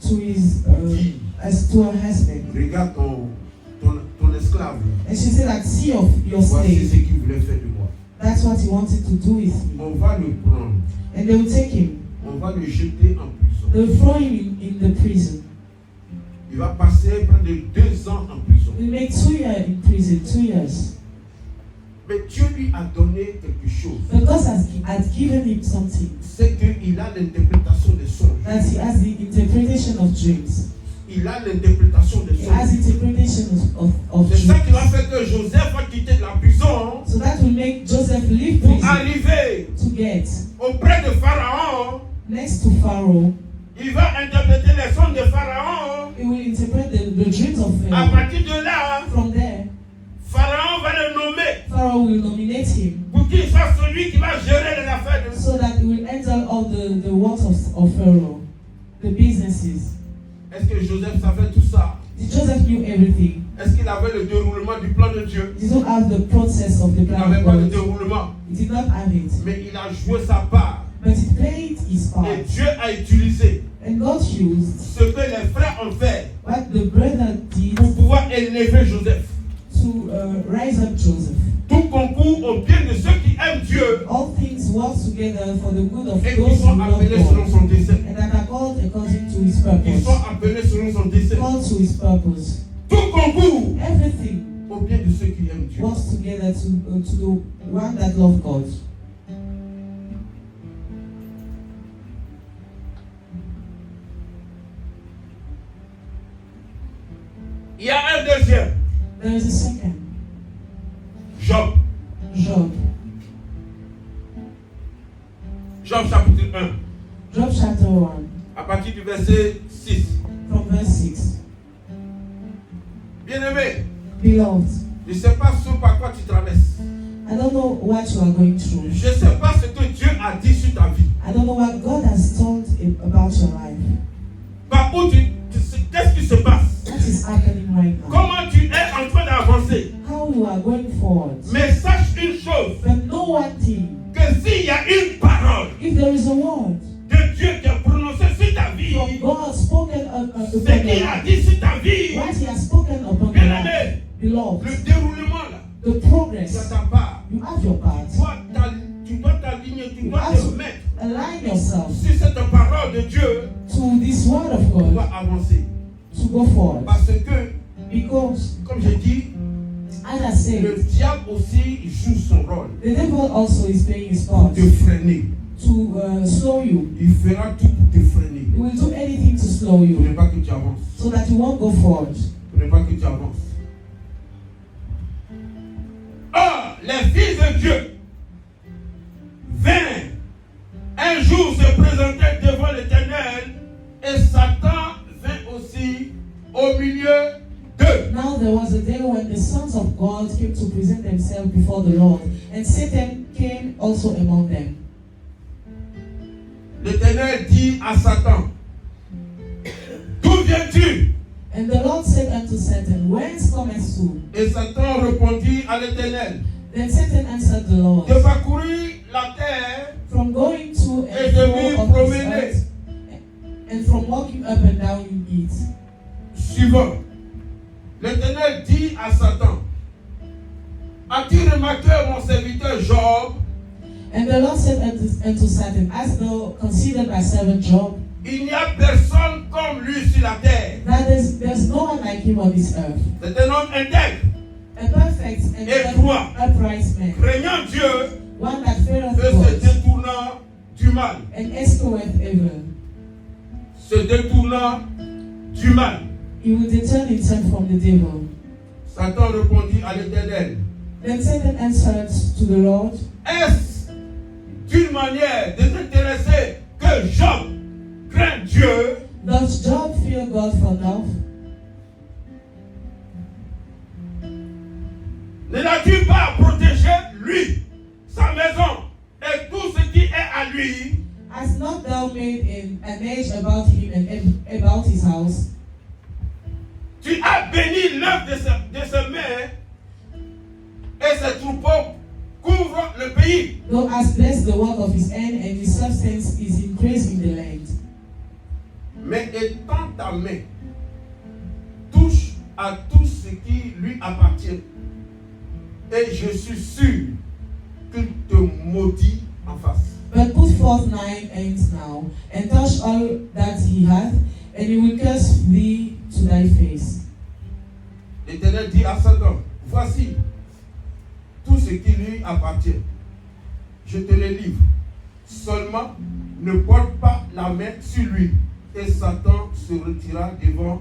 Speaker 4: to his
Speaker 3: Dit,
Speaker 4: as to her husband.
Speaker 3: regarde ton esclave.
Speaker 4: And she said that see of your
Speaker 3: Voici
Speaker 4: slave.
Speaker 3: ce qu'il voulait faire de moi.
Speaker 4: That's what he wanted to do with me.
Speaker 3: On va le prendre.
Speaker 4: And they will take him.
Speaker 3: On va le jeter en prison.
Speaker 4: They will throw him in the prison.
Speaker 3: Il va passer près de 2 ans en prison.
Speaker 4: We'll make 2 years in prison, 2 years.
Speaker 3: Mais Dieu lui a donné quelque chose.
Speaker 4: But God has given him something.
Speaker 3: C'est qu'il a l'interprétation des songes.
Speaker 4: That he has the interpretation of dreams.
Speaker 3: Il a l'interprétation des
Speaker 4: He has
Speaker 3: songes.
Speaker 4: interpretation of
Speaker 3: C'est ça qui va
Speaker 4: dreams.
Speaker 3: faire que Joseph va quitter de la prison
Speaker 4: So that will make Joseph leave
Speaker 3: pour
Speaker 4: prison
Speaker 3: arriver
Speaker 4: to get
Speaker 3: auprès de Pharaon.
Speaker 4: next to Pharaoh.
Speaker 3: Il va interpréter les songes de Pharaon.
Speaker 4: He will interpret the dreams of
Speaker 3: À
Speaker 4: Pharaoh.
Speaker 3: partir de là,
Speaker 4: From there,
Speaker 3: Pharaon va le nommer
Speaker 4: Pharaoh will nominate him
Speaker 3: pour qu'il soit celui qui va gérer les affaires de
Speaker 4: so that he will enter all the works of Pharaoh, the businesses.
Speaker 3: Est-ce que Joseph savait tout ça?
Speaker 4: Joseph knew everything.
Speaker 3: Est-ce qu'il avait le déroulement du plan de Dieu?
Speaker 4: He didn't have the process of the
Speaker 3: Il
Speaker 4: plan
Speaker 3: n'avait
Speaker 4: of
Speaker 3: pas le
Speaker 4: God.
Speaker 3: déroulement.
Speaker 4: He did not have it.
Speaker 3: Mais il a joué sa part.
Speaker 4: But he played his part.
Speaker 3: Et Dieu a utilisé
Speaker 4: And God used
Speaker 3: ce que les frères ont fait
Speaker 4: what the brother did
Speaker 3: pour pouvoir élever Joseph.
Speaker 4: to rise up Joseph.
Speaker 3: Tout concourt au bien de ceux qui aiment Dieu
Speaker 4: All things work together for the good of
Speaker 3: et qui
Speaker 4: those who
Speaker 3: sont
Speaker 4: love
Speaker 3: appelés selon
Speaker 4: God
Speaker 3: son dessein.
Speaker 4: and that are called according to his
Speaker 3: Ils
Speaker 4: purpose.
Speaker 3: sont appelés selon son dessein.
Speaker 4: Called to his purpose.
Speaker 3: Tout concourt
Speaker 4: Everything
Speaker 3: au bien de ceux qui aiment Dieu.
Speaker 4: works together to the one that loves God.
Speaker 3: Il y a un deuxième,
Speaker 4: There is a second.
Speaker 3: Job.
Speaker 4: Job.
Speaker 3: Job chapitre 1,
Speaker 4: Job chapter 1
Speaker 3: à partir du verset 6.
Speaker 4: from verse 6.
Speaker 3: Bien-aimé,
Speaker 4: Beloved,
Speaker 3: je ne sais pas ce par quoi tu traverses.
Speaker 4: I don't know what you are going through.
Speaker 3: Je ne sais pas ce que Dieu a dit sur ta vie.
Speaker 4: I don't know what God has told about your life.
Speaker 3: Par où qu'est-ce qui se passe?
Speaker 4: What is happening right now?
Speaker 3: Comment tu es en train d'avancer?
Speaker 4: How you are going forward.
Speaker 3: Mais sache une chose,
Speaker 4: But know one thing.
Speaker 3: que s'il y a une parole
Speaker 4: If there is a word
Speaker 3: de Dieu qui est prononcée sur ta vie,
Speaker 4: from God spoken
Speaker 3: ce
Speaker 4: upon your
Speaker 3: qu'il a
Speaker 4: life,
Speaker 3: dit sur ta vie,
Speaker 4: what He has spoken upon your
Speaker 3: bien-aimé,
Speaker 4: life, beloved,
Speaker 3: le déroulement là,
Speaker 4: the
Speaker 3: c'est
Speaker 4: progress,
Speaker 3: ta part.
Speaker 4: you have your part.
Speaker 3: Tu dois t'aligner, tu
Speaker 4: You
Speaker 3: dois
Speaker 4: have
Speaker 3: te
Speaker 4: to
Speaker 3: mettre
Speaker 4: align yourself
Speaker 3: sur cette parole de Dieu
Speaker 4: to this word of
Speaker 3: pour
Speaker 4: God
Speaker 3: pouvoir avancer.
Speaker 4: to go forward.
Speaker 3: Parce que,
Speaker 4: Because,
Speaker 3: comme j'ai dit,
Speaker 4: as I said,
Speaker 3: le diable aussi joue son rôle
Speaker 4: the devil also is playing his
Speaker 3: pour
Speaker 4: part
Speaker 3: te freiner.
Speaker 4: to slow you.
Speaker 3: Il fera tout pour te freiner.
Speaker 4: He will do anything to slow
Speaker 3: Pour
Speaker 4: you
Speaker 3: ne pas que tu avances.
Speaker 4: so that you won't go forward.
Speaker 3: Pour ne pas que tu avances. Or, les fils de Dieu vinrent un jour se présenter devant l'Éternel et Satan vint aussi au milieu d'eux.
Speaker 4: Now there was a day when the sons of God came to present themselves before the Lord, and Satan came also among them.
Speaker 3: L'Éternel dit à Satan, d'où viens-tu?
Speaker 4: And the Lord said unto Satan, Whence comest thou?
Speaker 3: Et Satan répondit à l'Éternel,
Speaker 4: Then Satan answered the Lord,
Speaker 3: de parcourir la terre
Speaker 4: From going to
Speaker 3: et
Speaker 4: and
Speaker 3: de
Speaker 4: fro
Speaker 3: m'y
Speaker 4: of this
Speaker 3: promener.
Speaker 4: earth, and from walking up and down in it.
Speaker 3: Suivant. L'Éternel dit à Satan, as-tu remarqué mon serviteur Job?
Speaker 4: And the Lord said unto Satan, Hast thou considered my servant Job?
Speaker 3: Il n'y a personne comme lui sur la terre.
Speaker 4: That there's no one like him on this earth.
Speaker 3: C'est un homme intègre,
Speaker 4: A perfect and
Speaker 3: Et droit.
Speaker 4: upright man,
Speaker 3: craignant Dieu
Speaker 4: one that feareth
Speaker 3: et se
Speaker 4: God,
Speaker 3: détournant du mal.
Speaker 4: and escheweth evil.
Speaker 3: Se détournant du mal.
Speaker 4: He will deter himself from the devil.
Speaker 3: Satan répondit à l'Éternel,
Speaker 4: Then Satan answered to the Lord,
Speaker 3: est-ce d'une manière désintéressée que Job craint Dieu?
Speaker 4: Does Job fear God for enough?
Speaker 3: Ne l'as-tu pas protégé, lui, sa maison et tout ce qui est à lui?
Speaker 4: Hast not thou made an edge about him and about his house?
Speaker 3: Tu as béni l'œuvre de ses mains et ses troupeaux couvrent le pays.
Speaker 4: Thou hast blessed the work of his hand, and his substance is increased in the land.
Speaker 3: Mais étends ta main, touche à tout ce qui lui appartient. Et je suis sûr qu'il te maudit en face.
Speaker 4: But put forth thine hands now, and touch all that he hath, and he will curse thee to thy face.
Speaker 3: L'Éternel dit à Satan, voici tout ce qui lui appartient. Je te le livre. Seulement, ne porte pas la main sur lui. Et Satan se retira devant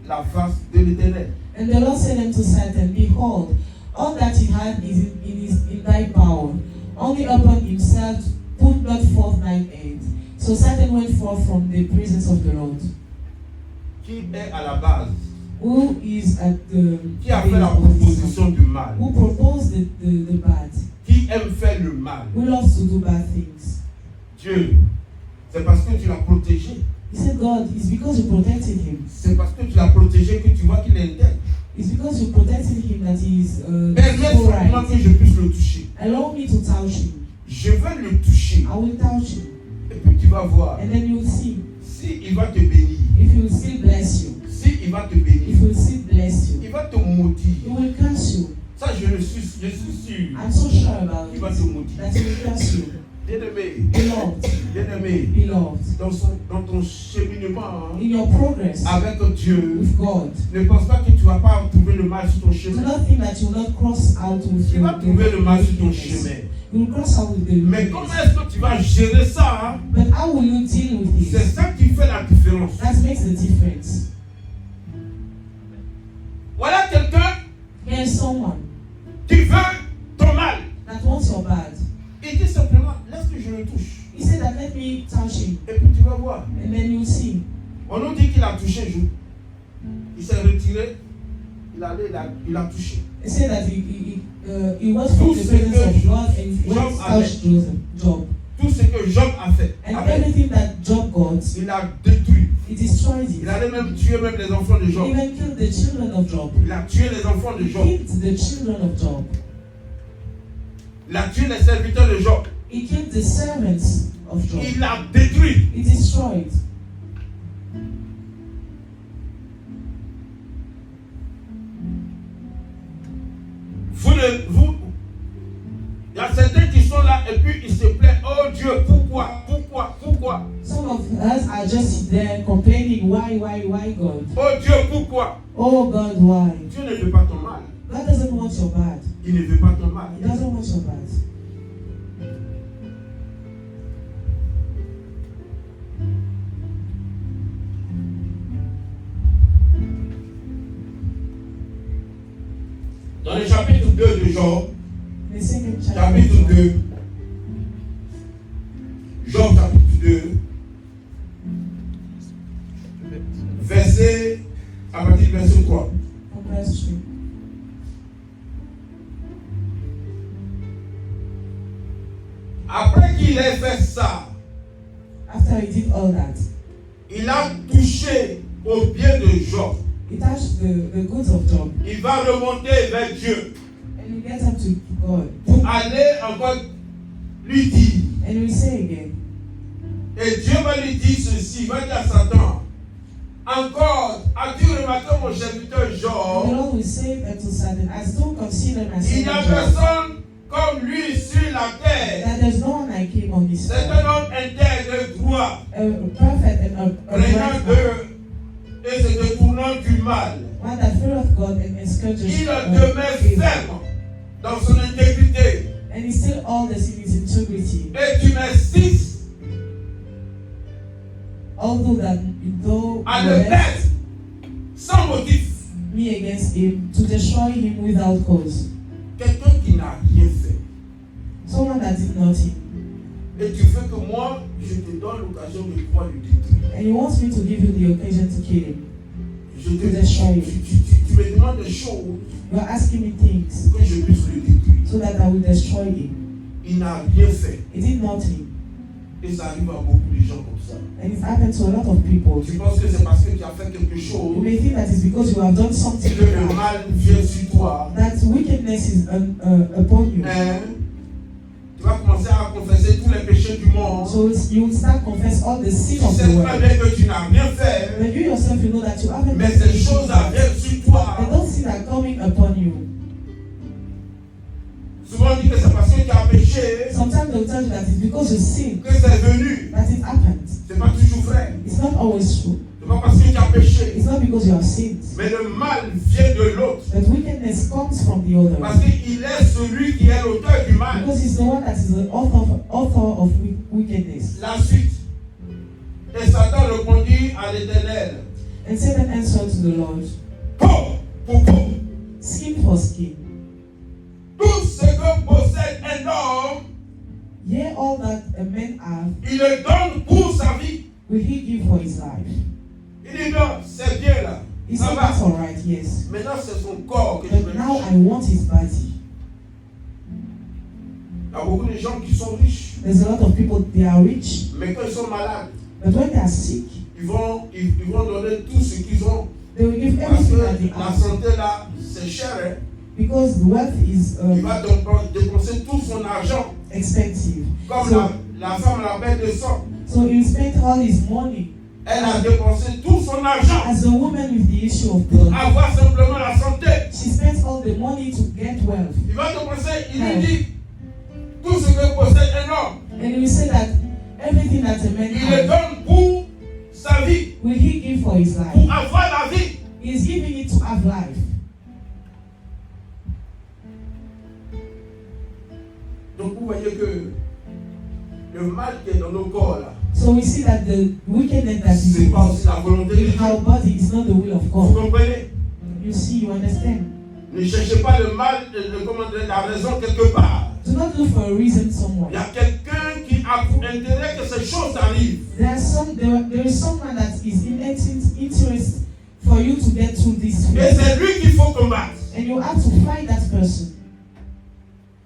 Speaker 3: la face de l'Éternel.
Speaker 4: And the Lord said unto Satan, Behold, all that he had is in thy power. Only upon himself put not forth thine hand. So Satan went forth from the presence of the Lord.
Speaker 3: Qui est à la base?
Speaker 4: Who is at the
Speaker 3: Qui a fait la proposition du mal?
Speaker 4: Who proposed the bad?
Speaker 3: Qui aime faire le mal?
Speaker 4: Who loves to do bad things?
Speaker 3: Dieu. C'est parce que tu l'as protégé.
Speaker 4: He said, God, it's because you protected him.
Speaker 3: C'est parce que tu l'as protégé que tu vois qu'il est intègre.
Speaker 4: It's because you protected him that he is
Speaker 3: Permets
Speaker 4: so
Speaker 3: seulement
Speaker 4: right.
Speaker 3: que je puisse le toucher.
Speaker 4: Allow me to touch him.
Speaker 3: Je vais le toucher.
Speaker 4: I will touch him.
Speaker 3: Et puis tu vas voir.
Speaker 4: And then you will see
Speaker 3: Si il va te bénir.
Speaker 4: if he will still bless you.
Speaker 3: Si il va te
Speaker 4: If
Speaker 3: bénir.
Speaker 4: he will still bless you.
Speaker 3: Il va te maudire.
Speaker 4: He will curse you.
Speaker 3: Ça, je suis sûr.
Speaker 4: I'm so sure about
Speaker 3: Il va
Speaker 4: it.
Speaker 3: te maudire.
Speaker 4: That he will curse you.
Speaker 3: Bien-aimé,
Speaker 4: Beloved,
Speaker 3: bien-aimé,
Speaker 4: beloved,
Speaker 3: dans ton cheminement
Speaker 4: in your progress
Speaker 3: avec Dieu,
Speaker 4: with God,
Speaker 3: ne pense pas que tu ne vas pas trouver le mal sur ton
Speaker 4: do
Speaker 3: chemin.
Speaker 4: not think that you will not cross out with
Speaker 3: Tu vas trouver le mal sur ton
Speaker 4: wickedness.
Speaker 3: chemin.
Speaker 4: You will cross out with the
Speaker 3: Mais comment
Speaker 4: wickedness.
Speaker 3: est-ce que tu vas gérer ça? Hein?
Speaker 4: But how will you deal with
Speaker 3: C'est
Speaker 4: it?
Speaker 3: ça qui fait la différence.
Speaker 4: That makes the difference.
Speaker 3: Voilà quelqu'un
Speaker 4: Here's someone
Speaker 3: qui veut ton mal.
Speaker 4: that wants your bad.
Speaker 3: Il dit simplement, laisse que je le touche.
Speaker 4: He said that let me touch him,
Speaker 3: Et puis tu vas voir.
Speaker 4: and then you'll see.
Speaker 3: On nous dit qu'il a touché un jour. Il s'est retiré. Il a touché.
Speaker 4: He said that he was from the presence of God and went
Speaker 3: Job
Speaker 4: to touch Job.
Speaker 3: Tout ce que Job a fait,
Speaker 4: And everything that Job got,
Speaker 3: il a détruit.
Speaker 4: he destroyed
Speaker 3: Il
Speaker 4: it.
Speaker 3: allait même tuer même les enfants de
Speaker 4: He
Speaker 3: Job.
Speaker 4: even killed the children of Job.
Speaker 3: Il a tué les enfants de
Speaker 4: He
Speaker 3: Job.
Speaker 4: killed the children of Job.
Speaker 3: Il a tué les serviteurs de Job.
Speaker 4: He killed the servants of Job.
Speaker 3: Il a détruit.
Speaker 4: He destroyed.
Speaker 3: Il y a certains qui sont là et puis ils se plaignent. Oh Dieu, pourquoi?
Speaker 4: Some of us are just there complaining, why, God?
Speaker 3: Oh Dieu, pourquoi?
Speaker 4: Oh God, why?
Speaker 3: Dieu ne veut pas ton mal.
Speaker 4: God doesn't want your bad.
Speaker 3: Il ne veut pas ton mal.
Speaker 4: He doesn't want your bad.
Speaker 3: Dans le chapitre 2 de Job,
Speaker 4: The second chapter.
Speaker 3: chapitre 2, Job chapitre 2, verset, à partir du verset 3.
Speaker 4: From verse 3.
Speaker 3: Après qu'il ait fait ça,
Speaker 4: After he did all that,
Speaker 3: il a touché au bien de Job
Speaker 4: He touched the goods of Job.
Speaker 3: Il va remonter vers Dieu
Speaker 4: And he gets up to God.
Speaker 3: pour aller encore lui dire.
Speaker 4: And he will say again.
Speaker 3: Et Dieu va lui dire ceci, il va dire à Satan, encore, as-tu remarqué mon serviteur
Speaker 4: The
Speaker 3: Job?
Speaker 4: Lord will say unto Satan, as don't consider my
Speaker 3: Il n'y a
Speaker 4: servant Job,
Speaker 3: personne comme lui sur la terre.
Speaker 4: that there's no one like him on this
Speaker 3: C'est
Speaker 4: earth.
Speaker 3: un homme intègre, droit,
Speaker 4: A prophet and a
Speaker 3: régnant
Speaker 4: right man,
Speaker 3: et se détournant du mal.
Speaker 4: one that fear of God and scourges
Speaker 3: Il demeure
Speaker 4: evil.
Speaker 3: ferme dans son intégrité.
Speaker 4: And he still always in his integrity.
Speaker 3: Et tu m'assistes
Speaker 4: Although that though
Speaker 3: à
Speaker 4: you
Speaker 3: le
Speaker 4: left
Speaker 3: mettre sans motif.
Speaker 4: me against him to destroy him without cause.
Speaker 3: Quelqu'un qui n'a rien fait.
Speaker 4: Someone that did nothing.
Speaker 3: Et tu veux que moi, je te donne l'occasion de pouvoir le détruire.
Speaker 4: And he wants me to give you the occasion to kill him.
Speaker 3: Je te,
Speaker 4: To destroy him.
Speaker 3: tu me demandes des choses
Speaker 4: You are asking me things
Speaker 3: pour que je puisse le détruire.
Speaker 4: so that I will destroy him.
Speaker 3: Il n'a rien fait.
Speaker 4: He did nothing.
Speaker 3: Et ça arrive à beaucoup de gens comme ça.
Speaker 4: And it's happened to a lot of people.
Speaker 3: Tu penses que c'est parce que tu as fait quelque
Speaker 4: You
Speaker 3: chose
Speaker 4: may think that it's because you have done something
Speaker 3: que le mal vient sur toi.
Speaker 4: that wickedness is upon you.
Speaker 3: Hein? Tu vas commencer à confesser tous les péchés du monde.
Speaker 4: So you will start confess all the sin
Speaker 3: Tu
Speaker 4: of
Speaker 3: sais
Speaker 4: the
Speaker 3: très
Speaker 4: world.
Speaker 3: bien que tu n'as rien fait.
Speaker 4: But you yourself, you know that you haven't
Speaker 3: Mais
Speaker 4: done
Speaker 3: ces choses
Speaker 4: anything.
Speaker 3: arrivent sur toi.
Speaker 4: And those sins are coming upon you.
Speaker 3: Souvent on dit que c'est parce que tu as péché
Speaker 4: Sometimes they'll tell you that it's because you sin
Speaker 3: que c'est venu.
Speaker 4: that it happened.
Speaker 3: C'est pas toujours vrai.
Speaker 4: It's not always true.
Speaker 3: C'est pas parce que tu as péché.
Speaker 4: It's not because you have sinned.
Speaker 3: Mais le mal vient de l'autre.
Speaker 4: But wickedness comes from the other.
Speaker 3: Parce qu'il est celui qui est l'auteur du mal.
Speaker 4: Because he's the one that is the author of wickedness.
Speaker 3: La suite. Et Satan répondit à l'Éternel.
Speaker 4: And Satan answered to the Lord,
Speaker 3: Peau pour peau.
Speaker 4: skin for skin.
Speaker 3: Tout ce que possède un homme,
Speaker 4: Yea, all that a man hath,
Speaker 3: il le donne pour sa vie.
Speaker 4: will he give for his life.
Speaker 3: Il dit non, c'est bien là.
Speaker 4: He
Speaker 3: Ça
Speaker 4: said,
Speaker 3: va.
Speaker 4: that's all right, yes.
Speaker 3: Maintenant, c'est son corps que je veux
Speaker 4: But now
Speaker 3: toucher.
Speaker 4: I want his body.
Speaker 3: Il y a beaucoup de gens qui sont riches,
Speaker 4: There's a lot of people, they are rich,
Speaker 3: mais quand ils sont malades,
Speaker 4: but when they are sick,
Speaker 3: ils vont donner tout ce qu'ils ont.
Speaker 4: they will give
Speaker 3: Parce
Speaker 4: everything
Speaker 3: que
Speaker 4: that they
Speaker 3: la
Speaker 4: have.
Speaker 3: santé là, c'est cher. Hein?
Speaker 4: Because the wealth is
Speaker 3: Il va dépenser tout son argent.
Speaker 4: expensive.
Speaker 3: Comme
Speaker 4: So,
Speaker 3: la femme la paix de sang.
Speaker 4: so he spent all his money
Speaker 3: Elle a dépensé tout son argent.
Speaker 4: as a woman with the issue of blood.
Speaker 3: Avoir simplement la santé.
Speaker 4: She spends all the money to get wealth.
Speaker 3: Il va dépenser, il lui dit, tout ce que possède un homme,
Speaker 4: And he will say that everything that a man
Speaker 3: il le
Speaker 4: has,
Speaker 3: donne pour sa vie,
Speaker 4: will he give for his life?
Speaker 3: pour avoir la vie.
Speaker 4: He is giving it to have life.
Speaker 3: Donc vous voyez que le mal qui est dans nos corps là,
Speaker 4: So we see that the wickedness that is
Speaker 3: c'est pas aussi la volonté de
Speaker 4: in
Speaker 3: Dieu.
Speaker 4: our body is not the will of
Speaker 3: Vous
Speaker 4: God.
Speaker 3: comprenez?
Speaker 4: You see, you understand?
Speaker 3: Ne cherchez pas le mal, la raison quelque part.
Speaker 4: Do not look for a reason
Speaker 3: Il y
Speaker 4: somewhere.
Speaker 3: a quelqu'un qui a pour intérêt que ces choses arrivent.
Speaker 4: There is someone that is in interest for you to get through this
Speaker 3: Et
Speaker 4: phase.
Speaker 3: c'est lui qu'il faut combattre.
Speaker 4: And you have to fight that person.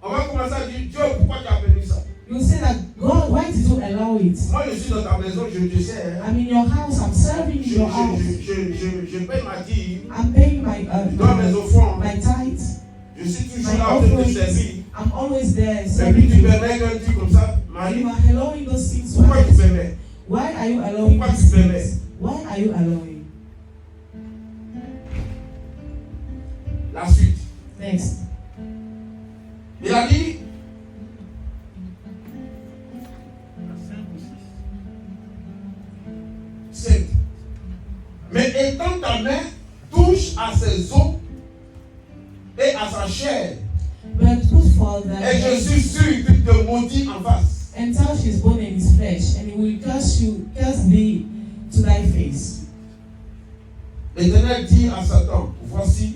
Speaker 3: On va commencer à dire, Dieu, pourquoi tu as permis ça?
Speaker 4: You say that, God, why did you allow it?
Speaker 3: Moi, je suis dans ta maison, je sais. Hein.
Speaker 4: I'm in your house, I'm serving in your house.
Speaker 3: Je paye ma dîme,
Speaker 4: I'm paying
Speaker 3: je donne mes offrandes.
Speaker 4: my tithes,
Speaker 3: Je suis toujours
Speaker 4: my
Speaker 3: là en train de
Speaker 4: offerings.
Speaker 3: servir.
Speaker 4: I'm always there
Speaker 3: Et puis
Speaker 4: serving
Speaker 3: tu
Speaker 4: you.
Speaker 3: permets qu'un dit comme ça,
Speaker 4: You
Speaker 3: Marie,
Speaker 4: are allowing those things to
Speaker 3: pourquoi tu
Speaker 4: happen.
Speaker 3: permets?
Speaker 4: Why are you allowing
Speaker 3: Pourquoi
Speaker 4: these
Speaker 3: tu permets?
Speaker 4: things? Why are you allowing?
Speaker 3: La suite.
Speaker 4: Next.
Speaker 3: Il a dit, c'est, mais étant ta main touche à ses os et à sa chair,
Speaker 4: But put forth thy
Speaker 3: et je
Speaker 4: hand
Speaker 3: suis sûr qu'il te maudit en face.
Speaker 4: and touch his bone and his flesh, and he will curse thee to thy face.
Speaker 3: L'Éternel dit à Satan, voici,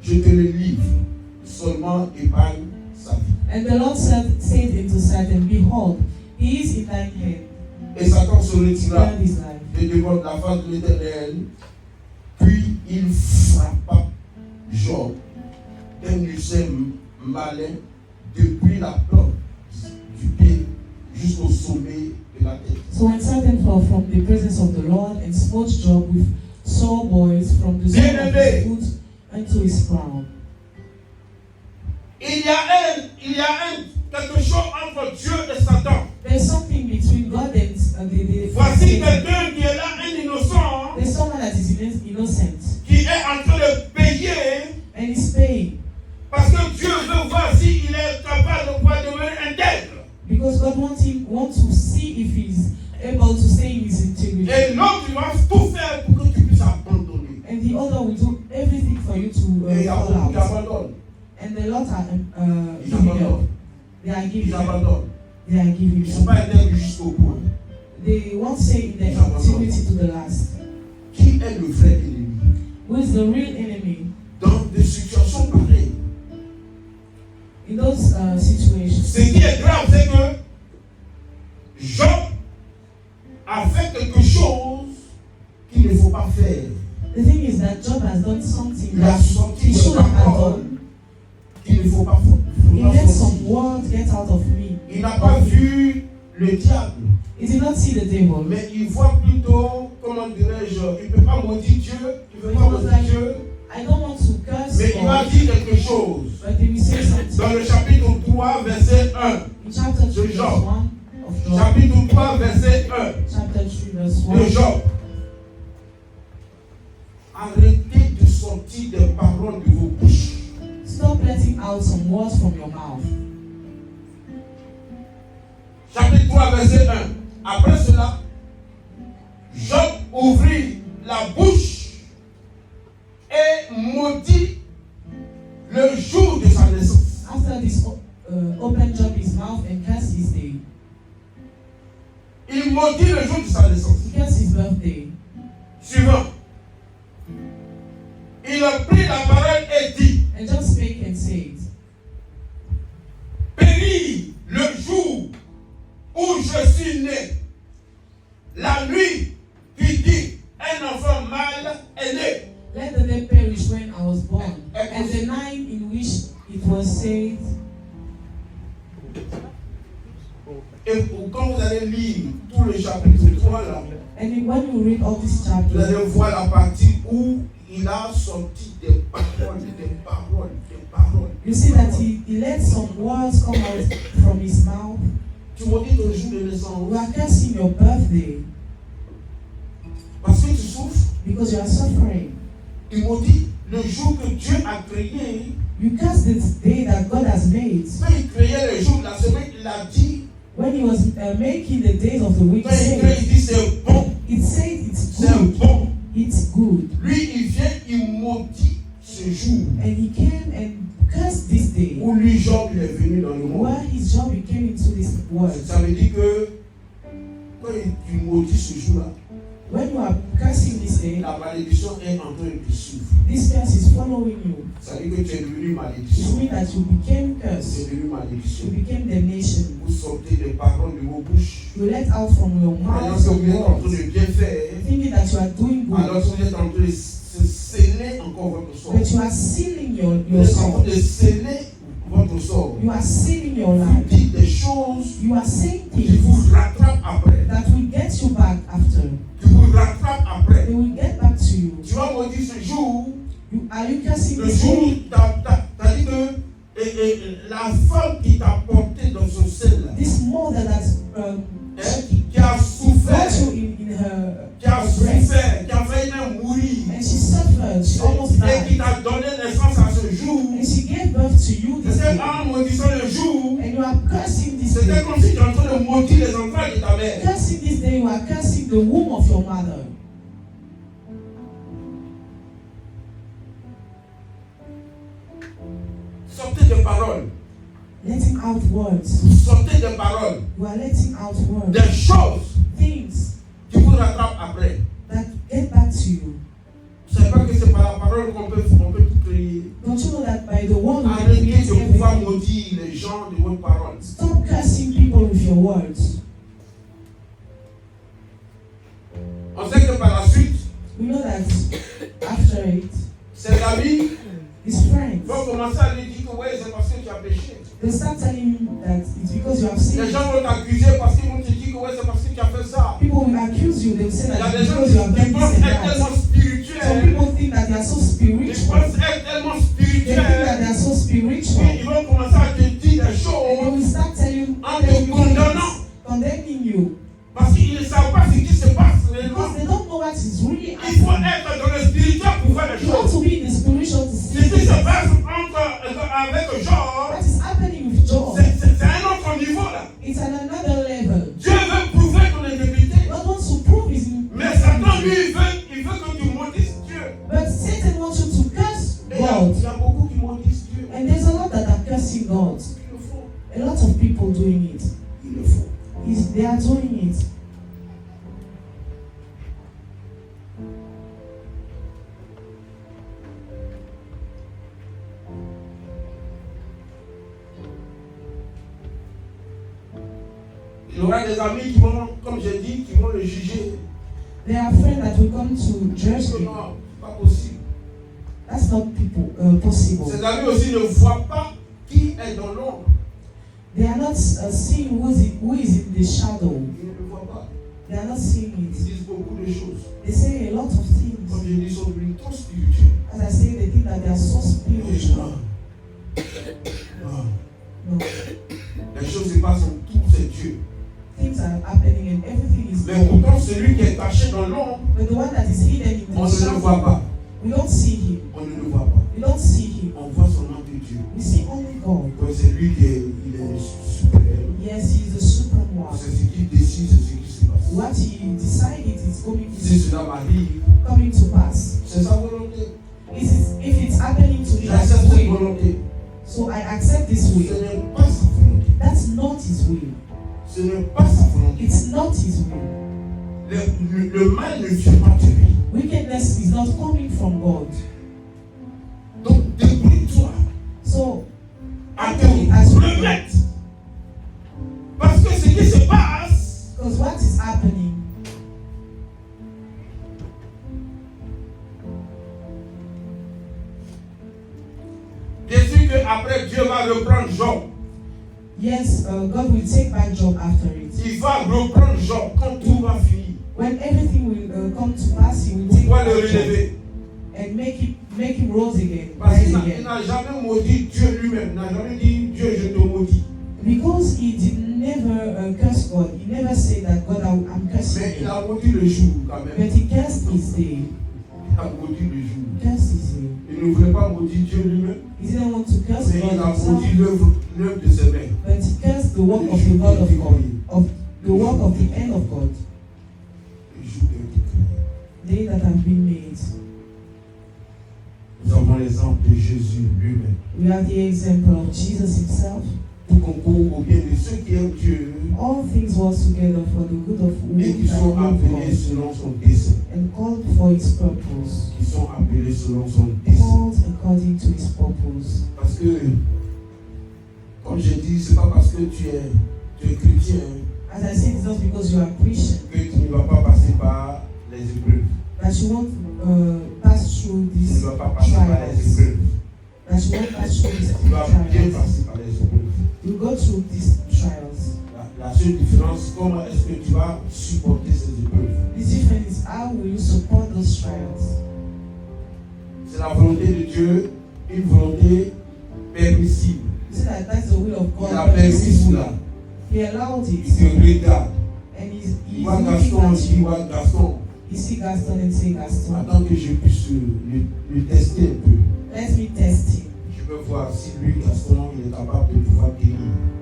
Speaker 3: je te le livre, seulement épargne sa vie.
Speaker 4: And the Lord said unto Satan, Behold, he is in thine hand,
Speaker 3: Et Satan se retira
Speaker 4: spare his life.
Speaker 3: de devant la face de l'Éternel, puis il frappa Job d'un musée malin depuis la plante du pied jusqu'au sommet de la tête.
Speaker 4: So when Satan fell from the presence of the Lord and smote Job with sore boils from the sole of his foot unto his crown.
Speaker 3: Il y a quelque chose entre Dieu et Satan.
Speaker 4: There's something between God and the
Speaker 3: Voici quelqu'un qui est là, un innocent,
Speaker 4: There's someone that is innocent
Speaker 3: qui est en train de payer
Speaker 4: and is paying
Speaker 3: parce que Dieu veut voir s'il est capable de pouvoir demeurer intègre.
Speaker 4: because God wants to see if he's able to stay in his integrity.
Speaker 3: Et l'autre, il va tout faire pour que tu puisses abandonner.
Speaker 4: And the other will do everything for you to
Speaker 3: Et il y a
Speaker 4: fall
Speaker 3: beaucoup qui
Speaker 4: out.
Speaker 3: abandonnent.
Speaker 4: And the Lord are
Speaker 3: Ils
Speaker 4: giving
Speaker 3: abandonnent.
Speaker 4: up. They are
Speaker 3: Ils
Speaker 4: giving up.
Speaker 3: abandonnent.
Speaker 4: They are
Speaker 3: Ils
Speaker 4: giving
Speaker 3: ne sont
Speaker 4: up.
Speaker 3: pas intègres jusqu'au bout.
Speaker 4: They won't stay in their integrity to the last.
Speaker 3: Qui est le vrai ennemi?
Speaker 4: Who is the real enemy
Speaker 3: Dans des situations pareilles.
Speaker 4: in those situations?
Speaker 3: Ce qui est grave, c'est que Job a fait quelque chose qu'il ne faut pas faire.
Speaker 4: The thing is that Job has done something
Speaker 3: Il a
Speaker 4: that
Speaker 3: sorti
Speaker 4: he
Speaker 3: des
Speaker 4: should have
Speaker 3: paroles
Speaker 4: done.
Speaker 3: qu'il ne faut pas
Speaker 4: He let
Speaker 3: faire.
Speaker 4: some words get out of me.
Speaker 3: Il n'a pas vu le diable,
Speaker 4: He did not see the devil.
Speaker 3: mais il voit plutôt, comment dirais-je, il ne peut pas maudire Dieu, il ne veut pas maudire Dieu,
Speaker 4: I don't want to curse
Speaker 3: mais il va
Speaker 4: God,
Speaker 3: dire quelque chose.
Speaker 4: but he will say something.
Speaker 3: Dans le chapitre 3, verset 1.
Speaker 4: In chapter 3, verse 1 of Job,
Speaker 3: Chapitre 3, verset 1
Speaker 4: chapter 3, verse
Speaker 3: de
Speaker 4: 1,
Speaker 3: Job. Arrêtez de sortir des paroles de vos bouches.
Speaker 4: stop letting out some words from your mouth.
Speaker 3: Chapitre 3, verset 1. Après cela, Job ouvrit la bouche et maudit le jour de sa naissance.
Speaker 4: After this, opened Job his mouth and cursed his day.
Speaker 3: Il maudit le jour de sa naissance.
Speaker 4: He cursed his birthday.
Speaker 3: Suivant. Il a pris la parole et dit,
Speaker 4: And Job spake and said,
Speaker 3: bénis le jour où je suis né. La nuit qui dit, un enfant mâle est né.
Speaker 4: let the dead perish when I was born, and the night in which it was said.
Speaker 3: Et quand vous allez lire tout le chapitre 3 là,
Speaker 4: And when you read all these
Speaker 3: vous
Speaker 4: chapters,
Speaker 3: allez voir la partie où il a sorti des paroles, des paroles, des paroles.
Speaker 4: you see that he let some words come out from his mouth.
Speaker 3: Tu maudis ton jour de
Speaker 4: You
Speaker 3: naissance
Speaker 4: are cursing your birthday
Speaker 3: parce que tu souffres.
Speaker 4: because you are suffering.
Speaker 3: Il maudit le jour que Dieu a créé.
Speaker 4: You curse the day that God has made.
Speaker 3: Quand il créait le jour de la semaine, il a dit,
Speaker 4: When he was making the days of the week,
Speaker 3: quand il crée, il dit c'est bon,
Speaker 4: it said it's
Speaker 3: c'est
Speaker 4: good.
Speaker 3: bon.
Speaker 4: It's good.
Speaker 3: Lui, il vient, il maudit ce jour
Speaker 4: And he came and cursed this day.
Speaker 3: où lui, Job, il est venu dans le monde.
Speaker 4: Where his job he came into this world.
Speaker 3: Ça veut dire que quand il maudit ce jour-là,
Speaker 4: When you are cursing this day,
Speaker 3: la malédiction est en train de suivre.
Speaker 4: this curse is following you.
Speaker 3: Ça veut dire que tu es devenu
Speaker 4: It
Speaker 3: malédiction.
Speaker 4: means that you became
Speaker 3: Tu es
Speaker 4: cursed.
Speaker 3: devenu malédiction.
Speaker 4: You became damnation.
Speaker 3: Vous sortez des paroles de vos bouches.
Speaker 4: You let out from your
Speaker 3: Alors
Speaker 4: mouth
Speaker 3: que vous êtes en train
Speaker 4: words,
Speaker 3: de bien faire,
Speaker 4: thinking that you are doing
Speaker 3: alors
Speaker 4: good,
Speaker 3: que vous êtes en train de sceller encore votre sort.
Speaker 4: but you are sealing
Speaker 3: Vous
Speaker 4: your
Speaker 3: êtes en train
Speaker 4: soul.
Speaker 3: de sceller votre sort.
Speaker 4: You are sealing your
Speaker 3: Vous
Speaker 4: life.
Speaker 3: dites des choses
Speaker 4: You are saying
Speaker 3: qui
Speaker 4: things
Speaker 3: vous rattrapent après.
Speaker 4: that will get you back after.
Speaker 3: Qui vous rattrapent après.
Speaker 4: They will get back to you.
Speaker 3: Tu vas maudire ce jour.
Speaker 4: Are you cursing
Speaker 3: Le
Speaker 4: this
Speaker 3: jour
Speaker 4: day?
Speaker 3: où t'as dit que la femme qui t'a porté dans son sein là,
Speaker 4: This mother that
Speaker 3: qui a souffert,
Speaker 4: got you in her
Speaker 3: qui a
Speaker 4: breast,
Speaker 3: souffert, qui a failli même mourir,
Speaker 4: and she suffered, she almost
Speaker 3: et qui
Speaker 4: died,
Speaker 3: t'a donné naissance à ce jour,
Speaker 4: and she gave birth to you this
Speaker 3: c'était
Speaker 4: day,
Speaker 3: en maudissant le jour,
Speaker 4: and you are cursing this
Speaker 3: c'était
Speaker 4: day.
Speaker 3: comme si tu es en train de maudire les entrailles de ta mère.
Speaker 4: Cursing this day, you are cursing the womb of your mother.
Speaker 3: Sortez des paroles,
Speaker 4: Letting out words.
Speaker 3: sortez des paroles,
Speaker 4: You are letting out words.
Speaker 3: des choses
Speaker 4: Things
Speaker 3: qui vous rattrapent après.
Speaker 4: that get back to you.
Speaker 3: Vous ne savez pas que c'est par la parole qu'on peut tout créer.
Speaker 4: Don't you know that by the word we can
Speaker 3: Arrêtez
Speaker 4: create
Speaker 3: de pouvoir
Speaker 4: everything?
Speaker 3: maudire les gens de votre parole.
Speaker 4: Stop cursing people with your words.
Speaker 3: On sait que par la suite,
Speaker 4: We know that after it,
Speaker 3: ses amis
Speaker 4: his friends,
Speaker 3: vont commencer à lui dire que ouais, c'est parce que tu as péché.
Speaker 4: they start telling him that it's because you have
Speaker 3: Les
Speaker 4: sinned.
Speaker 3: gens vont t'accuser parce qu'ils vont te dire que ouais, c'est parce que tu as fait ça.
Speaker 4: People will accuse you. They will say
Speaker 3: Il y a
Speaker 4: that
Speaker 3: des
Speaker 4: it's
Speaker 3: gens
Speaker 4: because you have
Speaker 3: qui
Speaker 4: done
Speaker 3: pensent
Speaker 4: this and
Speaker 3: être
Speaker 4: that.
Speaker 3: tellement spirituels ils vont commencer à te dire des
Speaker 4: And they
Speaker 3: choses
Speaker 4: will start telling
Speaker 3: en te condamnant.
Speaker 4: condemning you.
Speaker 3: Parce qu'ils ne savent pas ce qui se passe réellement.
Speaker 4: Because they don't know what is really
Speaker 3: Il faut
Speaker 4: happening.
Speaker 3: être dans le spirituel pour faire les
Speaker 4: You have
Speaker 3: choses.
Speaker 4: to be in the spiritual to
Speaker 3: Ce
Speaker 4: see
Speaker 3: qui se
Speaker 4: this.
Speaker 3: passe avec Job,
Speaker 4: What is happening with Job?
Speaker 3: c'est un autre niveau là.
Speaker 4: It's at another level.
Speaker 3: Dieu veut prouver ton intégrité.
Speaker 4: God wants to prove his
Speaker 3: Mais Satan, lui, il veut que tu maudisses Dieu.
Speaker 4: But Satan wants you to curse
Speaker 3: Et il y
Speaker 4: God.
Speaker 3: a beaucoup qui maudissent Dieu.
Speaker 4: And there's a lot that are cursing God.
Speaker 3: Ils le font.
Speaker 4: A lot of people doing it.
Speaker 3: Ils le font.
Speaker 4: They are doing it.
Speaker 3: Il y aura des amis qui vont, comme j'ai dit, qui vont le juger.
Speaker 4: There are friends that will come to judge him.
Speaker 3: Non, pas possible.
Speaker 4: That's not possible.
Speaker 3: Ces amis aussi ne voient pas qui est dans l'ombre.
Speaker 4: They are not seeing who is in the shadow.
Speaker 3: Ils ne le voient pas.
Speaker 4: They are not seeing
Speaker 3: Ils
Speaker 4: it.
Speaker 3: disent beaucoup de choses.
Speaker 4: They say a lot of
Speaker 3: Comme
Speaker 4: things.
Speaker 3: je dis, ils sont devenus trop spirituels.
Speaker 4: As I say, they think that they are so spiritual.
Speaker 3: Non.
Speaker 4: No.
Speaker 3: Les choses se passent en tout, c'est Dieu.
Speaker 4: Things are happening and everything is
Speaker 3: Mais
Speaker 4: going.
Speaker 3: pourtant, celui qui est caché dans l'ombre,
Speaker 4: But the one that is hidden in
Speaker 3: on
Speaker 4: the
Speaker 3: ne le voit
Speaker 4: shadow,
Speaker 3: pas.
Speaker 4: we don't see him.
Speaker 3: On ne le voit pas.
Speaker 4: We don't see him.
Speaker 3: On voit seulement que Dieu.
Speaker 4: We see only God.
Speaker 3: Ouais, c'est lui qui est, il est suprême.
Speaker 4: Yes, he is the super one.
Speaker 3: C'est ce qu'il décide, c'est ce qui se passe.
Speaker 4: What he decided is
Speaker 3: Si cela m'arrive,
Speaker 4: coming to pass.
Speaker 3: c'est sa volonté.
Speaker 4: If it's happening to me that
Speaker 3: J'accepte cette
Speaker 4: way,
Speaker 3: volonté.
Speaker 4: so I accept this
Speaker 3: Ce
Speaker 4: way.
Speaker 3: n'est pas sa volonté.
Speaker 4: That's not his will.
Speaker 3: Ce n'est pas sa volonté.
Speaker 4: It's not his will.
Speaker 3: Le mal ne vient pas de lui.
Speaker 4: Wickedness is not coming from God.
Speaker 3: Donc, débrouille-toi
Speaker 4: So
Speaker 3: à te
Speaker 4: handle it as you
Speaker 3: remettre. Parce que ce qui se passe,
Speaker 4: because what is happening,
Speaker 3: bien sûr qu'après Dieu va reprendre Job.
Speaker 4: yes, God will take back Job after it.
Speaker 3: Il va reprendre Job quand tout va finir.
Speaker 4: When everything will come to pass, He will
Speaker 3: Pour
Speaker 4: take
Speaker 3: pouvoir le
Speaker 4: back Job
Speaker 3: relever.
Speaker 4: and make him rose again,
Speaker 3: Parce
Speaker 4: rise
Speaker 3: qu'il
Speaker 4: again.
Speaker 3: n'a jamais maudit Dieu lui-même. Il n'a jamais dit Dieu, je te maudis.
Speaker 4: Because he did never curse God. He never said that God, I'm cursing
Speaker 3: Mais il
Speaker 4: you.
Speaker 3: a maudit le jour quand même.
Speaker 4: But he cursed his day.
Speaker 3: Il a maudit le jour.
Speaker 4: Cursed his day.
Speaker 3: Il ne voulait pas maudire Dieu lui-même.
Speaker 4: He didn't want to curse
Speaker 3: Mais
Speaker 4: God
Speaker 3: il a
Speaker 4: himself,
Speaker 3: maudit l'œuvre de ses mains.
Speaker 4: but he cursed the work of the God of God, of the work of the end of God,
Speaker 3: Le jour qui a été créé.
Speaker 4: they that have been made.
Speaker 3: Nous avons l'exemple de Jésus lui-même.
Speaker 4: We have the example of Jesus himself.
Speaker 3: Tout concourt au bien de ceux qui aiment Dieu
Speaker 4: All things work together for the good of whom
Speaker 3: et qui
Speaker 4: that
Speaker 3: sont
Speaker 4: love
Speaker 3: appelés
Speaker 4: God
Speaker 3: selon son dessein.
Speaker 4: and called for his purpose.
Speaker 3: Qui sont appelés selon son dessein.
Speaker 4: Called according to his purpose.
Speaker 3: Parce que, comme j'ai dit, c'est pas parce que tu es chrétien
Speaker 4: As I said, it's not because you are Christian
Speaker 3: que tu ne vas pas passer par les épreuves.
Speaker 4: that you won't pass through
Speaker 3: Tu ne
Speaker 4: these
Speaker 3: vas pas passer par les
Speaker 4: trials.
Speaker 3: épreuves.
Speaker 4: That you won't pass through these
Speaker 3: Tu vas bien
Speaker 4: trials.
Speaker 3: passer par les épreuves.
Speaker 4: You go through these trials.
Speaker 3: La seule différence, comment est-ce que tu vas supporter ces épreuves?
Speaker 4: The difference is how will you support those trials?
Speaker 3: C'est la volonté de Dieu, une volonté permissible.
Speaker 4: You see that that's the will of God.
Speaker 3: Il a
Speaker 4: but
Speaker 3: permis
Speaker 4: it's his will.
Speaker 3: cela.
Speaker 4: He allowed
Speaker 3: Il
Speaker 4: it,
Speaker 3: te regarde.
Speaker 4: and
Speaker 3: Il
Speaker 4: he's
Speaker 3: voit
Speaker 4: looking
Speaker 3: Gaston,
Speaker 4: at
Speaker 3: il
Speaker 4: you.
Speaker 3: voit Gaston.
Speaker 4: You see Gaston and say, Gaston,
Speaker 3: Attends que je puisse le tester un peu.
Speaker 4: let me test him,
Speaker 3: Je peux voir si lui, Gaston, il est capable de pouvoir tenir.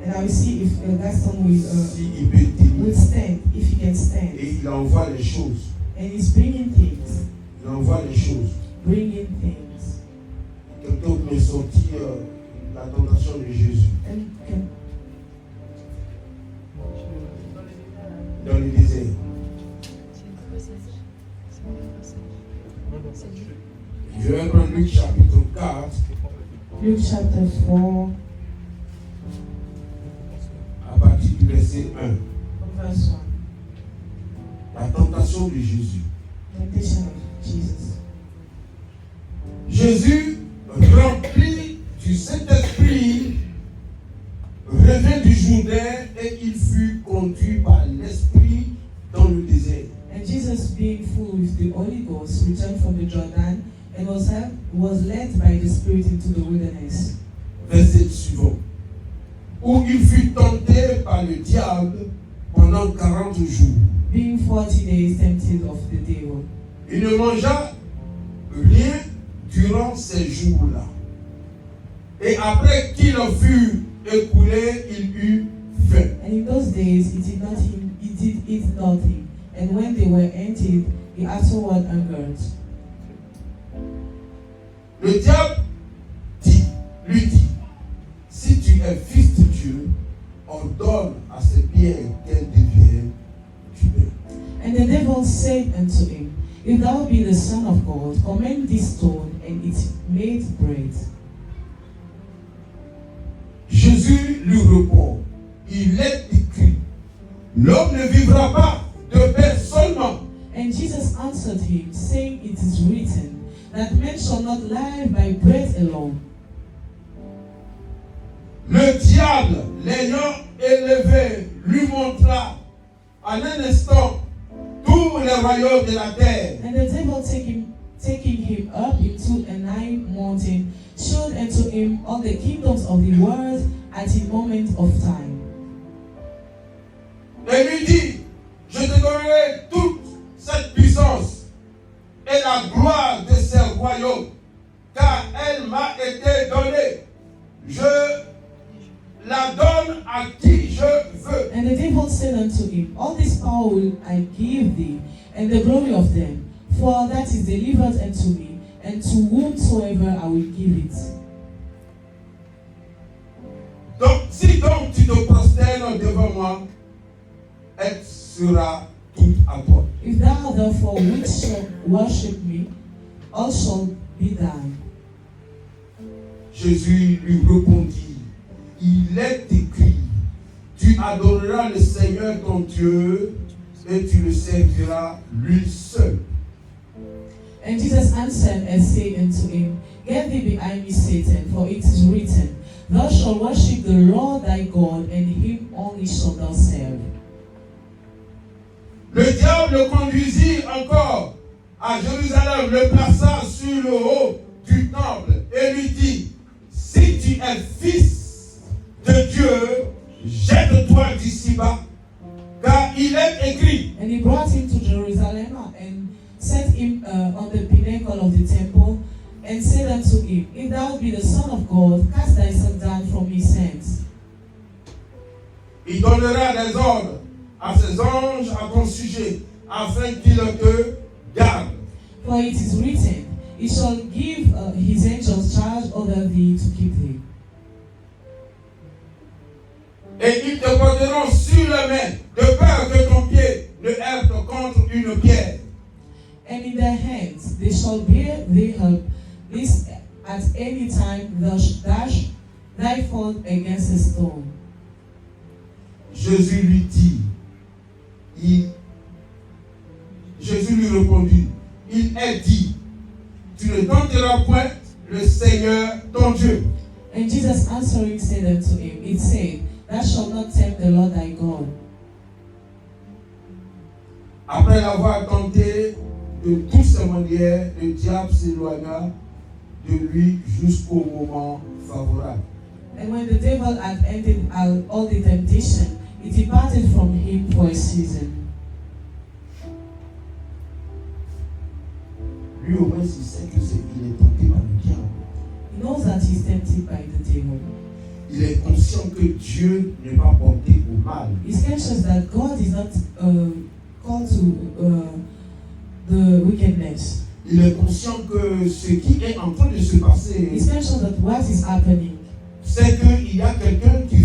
Speaker 4: and I will see if Gaston will
Speaker 3: S'il peut tenir.
Speaker 4: stand, if he can stand.
Speaker 3: Et il envoie les choses.
Speaker 4: And he's bringing things,
Speaker 3: Il envoie les choses.
Speaker 4: bringing things.
Speaker 3: Quelqu'un peut sortir la tentation de Jésus
Speaker 4: And can,
Speaker 3: dans le désert. Je vais prendre Luc chapitre 4
Speaker 4: Luke chapter 4,
Speaker 3: à partir du verset 1.
Speaker 4: verse 1.
Speaker 3: La tentation de Jésus.
Speaker 4: Temptation of Jesus.
Speaker 3: Jésus, rempli du Saint-Esprit, revint du Jourdain et il fut conduit par l'Esprit dans le désert.
Speaker 4: And Jesus, being full with the Holy Ghost, returned from the Jordan and was led by the Spirit into the wilderness
Speaker 3: verset suivant, où il fut tenté par le diable pendant 40 jours.
Speaker 4: Being 40 days tempted of the devil.
Speaker 3: Il ne mangea rien durant ces jours-là. Et après qu'il en fut écoulé, il eut faim.
Speaker 4: And in those days he did eat nothing. And when they were emptied, he afterward hungered.
Speaker 3: Le diable lui dit, si tu es fils de Dieu, ordonne à ces pierres qu'elles deviennent du pain.
Speaker 4: And the devil said unto him, If thou be the Son of God, command this stone, and it made bread.
Speaker 3: Jésus lui répond, il est écrit, l'homme ne vivra pas de pain seulement.
Speaker 4: And Jesus answered him, saying, It is written, that man shall not live by bread alone.
Speaker 3: Le diable, l'ayant élevé, lui montra en un instant tous les royaumes de la terre.
Speaker 4: And the devil taking him up into a high mountain, showed unto him all the kingdoms of the world at a moment of time.
Speaker 3: Et lui dit, je te donnerai toute cette puissance et la gloire de ces royaumes, car elle m'a été donnée. Je la donne à qui je veux.
Speaker 4: And the devil said unto him, All this power will I give thee, and the glory of them, for that is delivered unto me, and to whomsoever I will give it.
Speaker 3: Donc, si donc tu te prosternes devant moi, elle sera toute à toi.
Speaker 4: If thou therefore wilt shall worship me, all shall be thine.
Speaker 3: Jésus lui répondit, il est écrit, tu adoreras le Seigneur ton Dieu et tu le serviras lui seul.
Speaker 4: And Jesus answered and said unto him, Get thee behind me, Satan, for it is written, Thou shalt worship the Lord thy God, and him only shalt thou serve.
Speaker 3: Le diable le conduisit encore à Jérusalem, le plaça sur le haut du temple et lui dit, si tu es fils de Dieu, jette-toi d'ici-bas, car il est écrit.
Speaker 4: And he brought him to Jerusalem and set him on the pinnacle of the temple and said unto him, If thou be the Son of God, cast thyself down from his hands.
Speaker 3: Il donnera des ordres à ses anges à ton sujet, afin qu'ils te gardent.
Speaker 4: For it is written, He shall give his angels charge over thee to keep thee.
Speaker 3: Et ils te porteront sur les mains, de peur que ton pied ne heurte contre une pierre.
Speaker 4: And in their hands they shall bear thee up, lest at any time thou dash thy foot against a stone.
Speaker 3: Jésus lui dit, Jésus lui répondit, il est dit, tu ne tenteras point le Seigneur ton Dieu.
Speaker 4: And Jesus answering said unto him, It said, Thou shalt not tempt the Lord thy God.
Speaker 3: Après l'avoir tenté de toutes ses manières, le diable s'éloigna de lui jusqu'au moment favorable.
Speaker 4: And when the devil had ended all the temptation, he departed from him for a season.
Speaker 3: Lui au moins il sait que il est tenté par le diable.
Speaker 4: He knows that he is tempted by the devil.
Speaker 3: Il est conscient que Dieu n'est pas porté au mal.
Speaker 4: He's conscious that God is not called to the wickedness.
Speaker 3: Il est conscient que ce qui est en train de se passer,
Speaker 4: He's conscious that what is happening
Speaker 3: c'est qu'il y a quelqu'un qui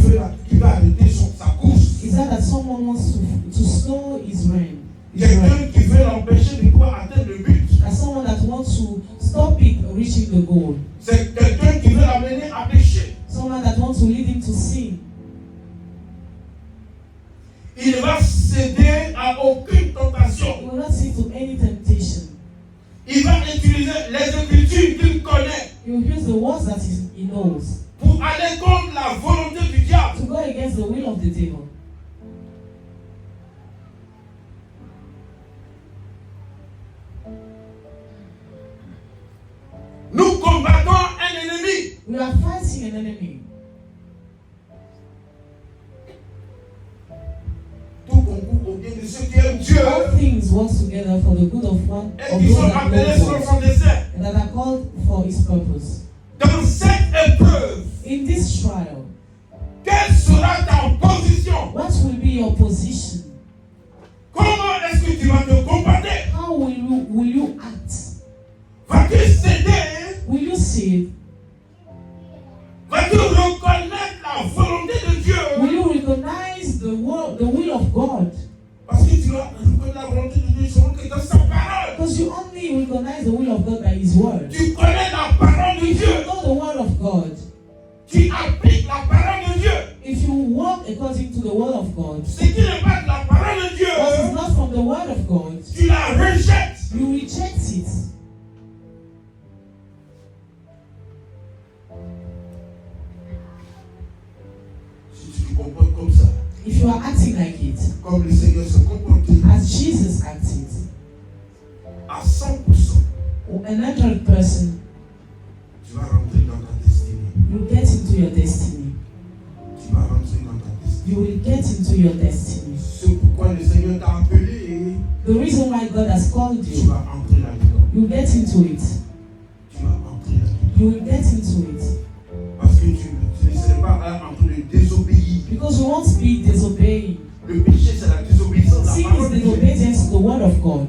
Speaker 3: va arrêter sa course.
Speaker 4: is that someone wants to slow his reign.
Speaker 3: Quelqu'un qui veut l'empêcher de pouvoir atteindre le but.
Speaker 4: As someone that wants to stop it reaching the goal.
Speaker 3: C'est quelqu'un qui veut l'amener à pécher.
Speaker 4: Someone that wants to lead him to sin.
Speaker 3: Il ne va céder à aucune tentation.
Speaker 4: He will not sit to any temptation.
Speaker 3: Il va utiliser les écritures qu'il connaît
Speaker 4: He will use the words that he knows
Speaker 3: pour aller contre la volonté du diable.
Speaker 4: to go against the will of the devil.
Speaker 3: Nous combattons un ennemi.
Speaker 4: We are fighting an enemy.
Speaker 3: Tout concourt au bien de ceux qui aiment Dieu
Speaker 4: All things work together for the good of one
Speaker 3: et
Speaker 4: of
Speaker 3: qui
Speaker 4: those
Speaker 3: sont
Speaker 4: that
Speaker 3: appelés
Speaker 4: love
Speaker 3: selon
Speaker 4: God
Speaker 3: son dessein.
Speaker 4: and that are called for His purpose.
Speaker 3: Dans cette épreuve,
Speaker 4: In this trial,
Speaker 3: quelle sera ta position?
Speaker 4: what will be your position?
Speaker 3: Comment est-ce que tu vas te comporter?
Speaker 4: How will you act?
Speaker 3: Vas-tu céder?
Speaker 4: Will you say?
Speaker 3: Vas-tu reconnaître la volonté de Dieu?
Speaker 4: Will you recognize the will of God?
Speaker 3: Parce que tu vas reconnaître la volonté de Dieu selon que dans sa parole.
Speaker 4: Because you only recognize the will of God by His word.
Speaker 3: Tu connais la parole de
Speaker 4: If
Speaker 3: Dieu.
Speaker 4: you know the word of God,
Speaker 3: Tu appliques la parole de Dieu.
Speaker 4: if you walk according to the word of God,
Speaker 3: Ce qui n'est pas de la parole de
Speaker 4: what is
Speaker 3: Dieu,
Speaker 4: not from the word of God,
Speaker 3: tu la rejettes.
Speaker 4: you reject it.
Speaker 3: Si tu te comportes comme ça,
Speaker 4: If you are acting like it,
Speaker 3: comme le Seigneur se comportait
Speaker 4: as Jesus acted,
Speaker 3: à 100%,
Speaker 4: 100%,
Speaker 3: tu vas rentrer dans ta destinée.
Speaker 4: you get into your destiny.
Speaker 3: Tu vas rentrer dans ta destinée.
Speaker 4: You will get into your destiny.
Speaker 3: C'est pourquoi le Seigneur t'a appelé.
Speaker 4: The reason why God has called
Speaker 3: Tu
Speaker 4: you,
Speaker 3: vas entrer là-dedans.
Speaker 4: you get into it.
Speaker 3: Tu vas entrer là-dedans.
Speaker 4: You will get into it.
Speaker 3: Parce que tu ne serais pas là en train de désobéir.
Speaker 4: Because you won't be disobeying.
Speaker 3: Le péché, c'est la désobéissance de
Speaker 4: Sin
Speaker 3: la parole
Speaker 4: is
Speaker 3: de Dieu.
Speaker 4: disobedience to the word of God.